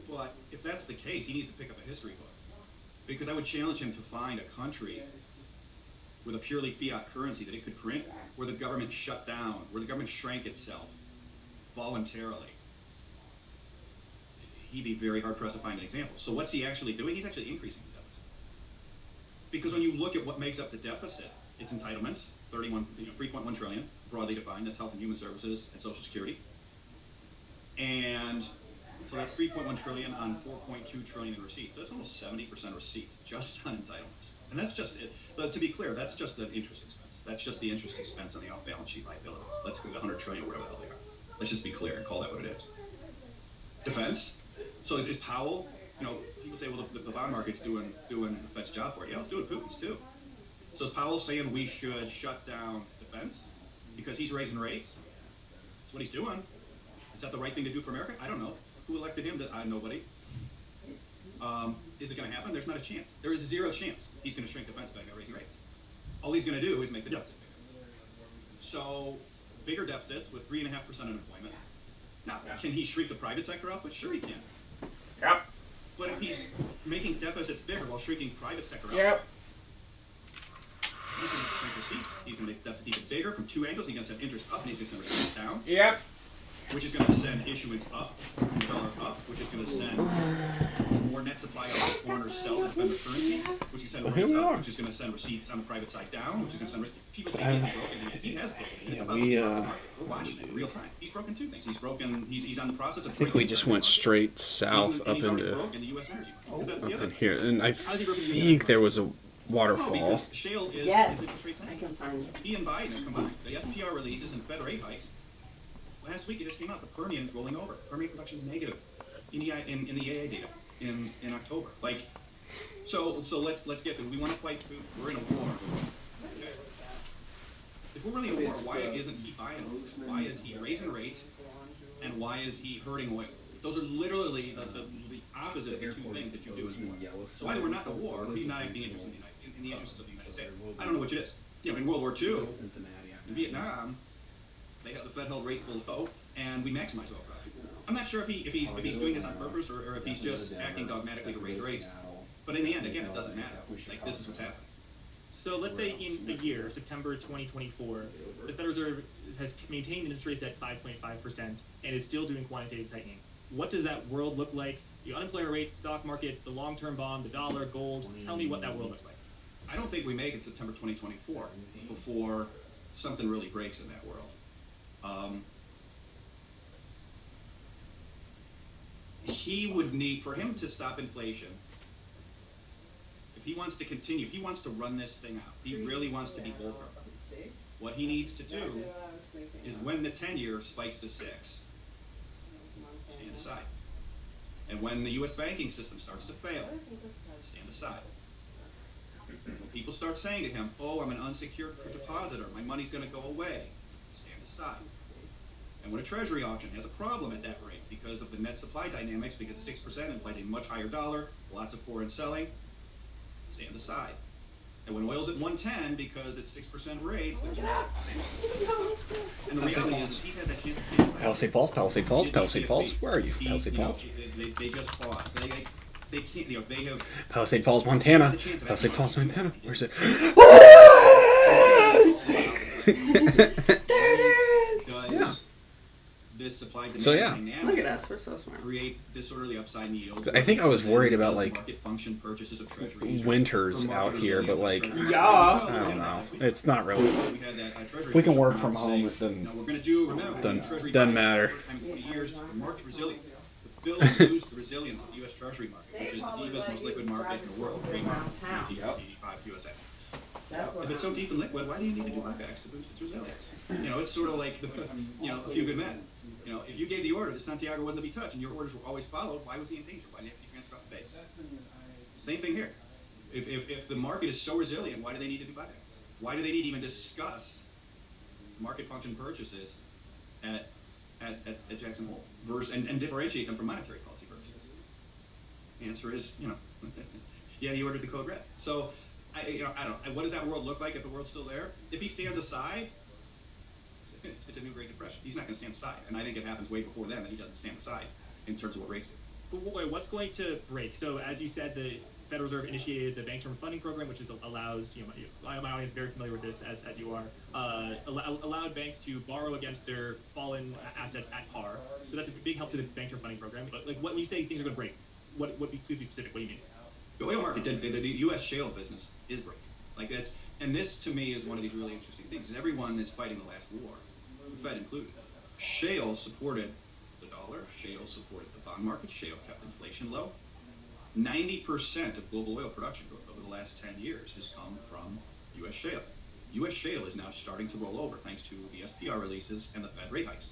But if that's the case, he needs to pick up a history book. Because I would challenge him to find a country with a purely fiat currency that it could print, where the government shut down, where the government shrank itself voluntarily. He'd be very hard-pressed to find an example. So what's he actually doing? He's actually increasing the deficit. Because when you look at what makes up the deficit, it's entitlements, 3.1 trillion, broadly defined. That's health and human services and Social Security. And so that's 3.1 trillion on 4.2 trillion in receipts. So that's almost 70% receipts just on entitlements. And that's just it. But to be clear, that's just an interest expense. That's just the interest expense on the off-balance sheet liabilities. Let's go to 100 trillion, whatever the hell they are. Let's just be clear and call that what it is. Defense. So is Powell, people say, well, the bond market's doing the Fed's job for it. Yeah, it's doing Putin's too. So is Powell saying we should shut down defense because he's raising rates? That's what he's doing. Is that the right thing to do for America? I don't know. Who elected him? Nobody. Is it going to happen? There's not a chance. There is zero chance he's going to shrink defense by raising rates. All he's going to do is make the deficit bigger. So bigger deficits with 3.5% unemployment. Now, can he shrink the private sector output? Sure he can. Yep. But if he's making deficits bigger while shrinking private sector output, yep, he's going to shrink receipts. He's going to make deficits even bigger from two angles. He's going to send interest up, and he's going to send receipts down. Yep. Which is going to send issuance up, dollar up, which is going to send more more net supply of foreigners sell to defend their currency, which is send Well, here rates we up, are. which is going to send receipts on the private side down, which is going to send people So say he hasn't broken, and he has broken. It's yeah, about we, the market. We're watching it in real time. He's broken two things. He's broken. He's on the process of. I think we just went straight south and up he's already into broken the U.S. energy market, 'cause that's the up other in thing. here, and I How's he broken the US think there energy was a market? waterfall. Because shale is Yes, interest rate sensitive. I can find it. He and Biden have combined. The SPR releases and Fed rate hikes. Last week it just came out. The Permian is rolling over. Permian production is negative in the EIA data in October. Like, so let's get this. We want to fight food. We're in a war. Okay. If we're really in a war, why isn't he buying? Why is he raising rates? And why is he hurting oil? Those are literally the opposite of the two things that you do as war. So either we're not in a war, or he's not being interested in the interests of the United States. I don't know which it is. You know, in World War II, in Vietnam, the Fed held rates below, and we maximized oil production. I'm not sure if he's doing this on purpose or if he's just acting dogmatically to raise rates. But in the end, again, it doesn't matter. Like, this is what's happening. So let's say in a year, September 2024, the Federal Reserve has maintained interest rates at 5.5% and is still doing quantitative tightening. What does that world look like? The unemployment rate, stock market, the long-term bond, the dollar, gold. Tell me what that world looks like. I don't think we make it September 2024 before something really breaks in that world. He would need, for him to stop inflation, if he wants to continue, if he wants to run this thing out, he really wants to be Volcker. What he needs to do is when the 10-year spikes to 6, stand aside. And when the U.S. banking system starts to fail, stand aside. When people start saying to him, oh, I'm an unsecured depositor, my money's going to go away, stand aside. And when a treasury auction has a problem at that rate because of the net supply dynamics, because 6% implies a much higher dollar, lots of foreign selling, stand aside. And when oil's at 110 because it's 6% rates, there's and the reality is he's had that chance to Palisade Falls, Palisade Falls, Palisade Falls. Where are you? Palisade Falls. They just pause. They can't, you know, they have Palisade Falls, Montana. Palisade Falls, Montana. Where's it? There it is. Yeah. This supply demand So, yeah. dynamic Look at us, we're so smart. create disorderly upside yields. I think I was worried about, like, market function purchases of treasuries, winters or out here, but, like, Yeah. I don't know. It's not really. We had that, treasury We can work commission from home. saying, It doesn't. "No, we're going to do, remember, Doesn't- treasury doesn't buying matter. for the first time in 40 years, market resilience. The bill will lose the resilience of the U.S. Treasury market, which is the deepest, most liquid market in the world, free market, 85 USA. If it's so deep and liquid, why do you need to do buybacks to boost its resilience? You know, it's sort of like, a few good men. You know, if you gave the order that Santiago wasn't to be touched and your orders were always followed, why was he in danger? Why didn't he transfer off the base? Same thing here. If the market is so resilient, why do they need to do buybacks? Why do they need to even discuss market function purchases at Jackson Hole and differentiate them from monetary policy purchases? The answer is, yeah, he ordered the code red. So, I don't. What does that world look like if the world's still there? If he stands aside, it's a new Great Depression. He's not going to stand aside, and I think it happens way before then that he doesn't stand aside in terms of what rates do. But wait, what's going to break? So as you said, the Federal Reserve initiated the Bank Term Funding Program, which allows, my audience is very familiar with this as you are, allowed banks to borrow against their fallen assets at par. So that's a big help to the Bank Term Funding Program. But when you say things are going to break, please be specific. What do you mean? The oil market, the U.S. shale business is breaking. And this to me is one of these really interesting things. Is everyone is fighting the last war, the Fed included. Shale supported the dollar. Shale supported the bond market. Shale kept inflation low. 90% of global oil production growth over the last 10 years has come from U.S. shale. U.S. shale is now starting to roll over thanks to the SPR releases and the Fed rate hikes.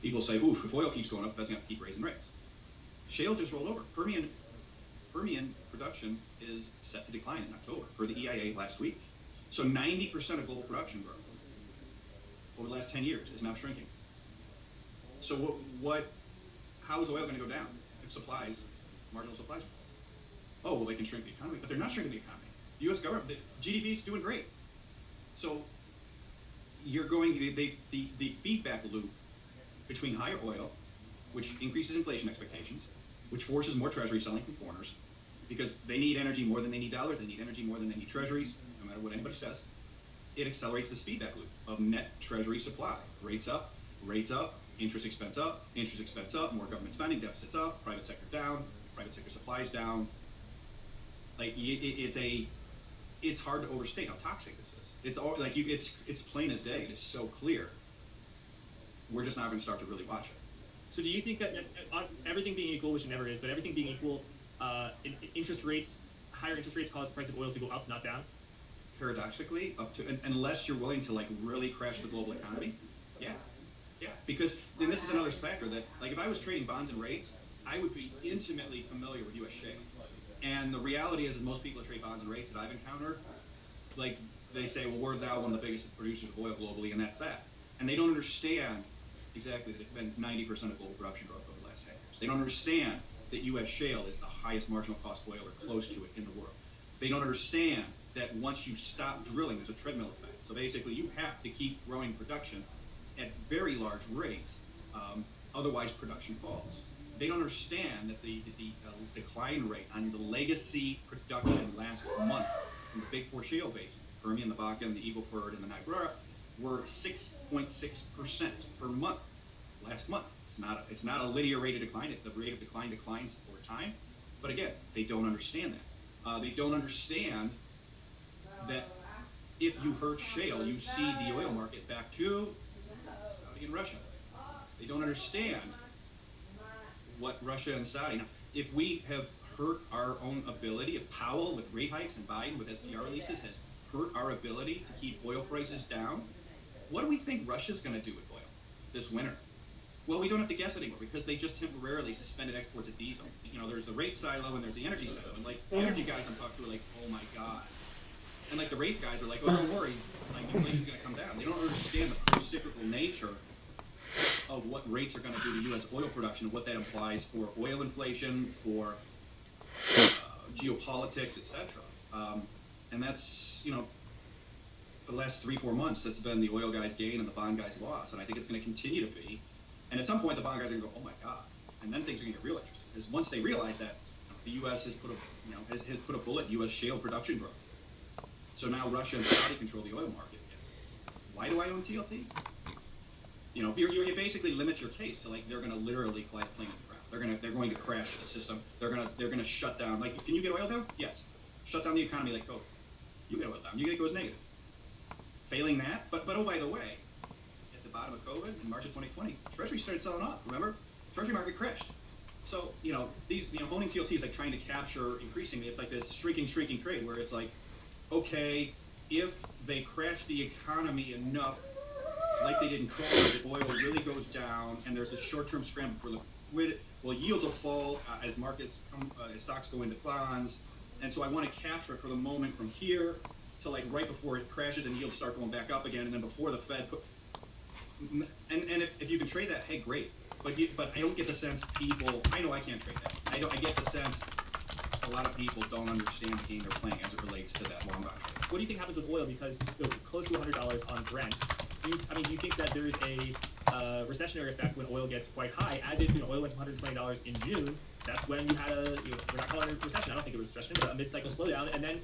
People say, oof, if oil keeps going up, Fed's going to keep raising rates. Shale just rolled over. Permian production is set to decline in October per the EIA last week. So 90% of global production growth over the last 10 years is now shrinking. So how is oil going to go down if marginal supplies? Oh, well, they can shrink the economy, but they're not shrinking the economy. The U.S. government, the GDP is doing great. So you're going the feedback loop between higher oil, which increases inflation expectations, which forces more treasury selling from foreigners, because they need energy more than they need dollars, they need energy more than they need treasuries, no matter what anybody says. It accelerates this feedback loop of net treasury supply. Rates up, interest expense up, more government spending, deficits up, private sector down, private sector supply's down. Like it's hard to overstate how toxic this is. It's all like it's plain as day. It's so clear. We're just not going to start to really watch it. So do you think that everything being equal, which it never is, but everything being equal, higher interest rates cause the price of oil to go up, not down? Paradoxically, up to unless you're willing to like really crash the global economy, yeah, because then this is another factor that like if I was trading bonds and rates, I would be intimately familiar with U.S. shale, and the reality is most people that trade bonds and rates that I've encountered, like they say, well, we're now one of the biggest producers of oil globally, and that's that, and they don't understand exactly that it's been 90% of global production growth over the last 10 years. They don't understand that U.S. shale is the highest marginal cost oil or close to it in the world. They don't understand that once you stop drilling, there's a treadmill effect. So basically, you have to keep growing production at very large rates, otherwise production falls. They don't understand that the decline rate on the legacy production last month from the big four shale basins, the Permian, the Bakken, the Eagle Ford, and the Niobrara, were 6.6% per month last month. It's not a linear rate of decline. It's the rate of decline declines over time. But again, they don't understand that. They don't understand that if you hurt shale, you see the oil market back to Saudi and Russia. They don't understand what Russia and Saudi. Now, if we have hurt our own ability, if Powell with rate hikes and Biden with SPR releases has hurt our ability to keep oil prices down, what do we think Russia's going to do with oil this winter? Well, we don't have to guess anymore because they just temporarily suspended exports of diesel. You know, there's the rate silo and there's the energy silo. And like the energy guys I'm talking to are like, oh my God. And like the rates guys are like, oh, don't worry, like inflation's going to come down. They don't understand the pro-cyclical nature of what rates are going to do to U.S. oil production and what that implies for oil inflation, for geopolitics, etc. And that's, you know, for the last 3-4 months, that's been the oil guys' gain and the bond guys' loss. And I think it's going to continue to be. And at some point, the bond guys are going to go, oh my God. And then things are going to get real interesting. Because once they realize that the U.S. has put a bullet in U.S. shale production growth. So now Russia and Saudi control the oil market again. Why do I own TLT? You know, you basically limit your case to like they're going to literally fly the plane in the ground. They're going to crash the system. They're going to shut down. Like, can you get oil down? Yes. Shut down the economy like COVID. You get oil down. It goes negative. Failing that, but oh, by the way, at the bottom of COVID in March of 2020, Treasury started selling off. Remember, Treasury market crashed. So owning TLT is like trying to capture increasingly. It's like this shrinking trade where it's like, okay, if they crash the economy enough, like they did in COVID, the oil really goes down, and there's a short-term scramble for liquidity. Well, yields will fall as markets as stocks go into bonds, and so I want to capture it for the moment from here to like right before it crashes and yields start going back up again, and then before the Fed and if you can trade that, hey, great. But I don't get the sense people. I know I can't trade that. I get the sense a lot of people don't understand the game they're playing as it relates to that long run. What do you think happens with oil? Because it was close to $100 on Brent. Do you think that there's a recessionary effect when oil gets quite high? As if oil went to $120 in June, that's when you had we're not calling it a recession. I don't think it was a recession, but a mid-cycle slowdown. And then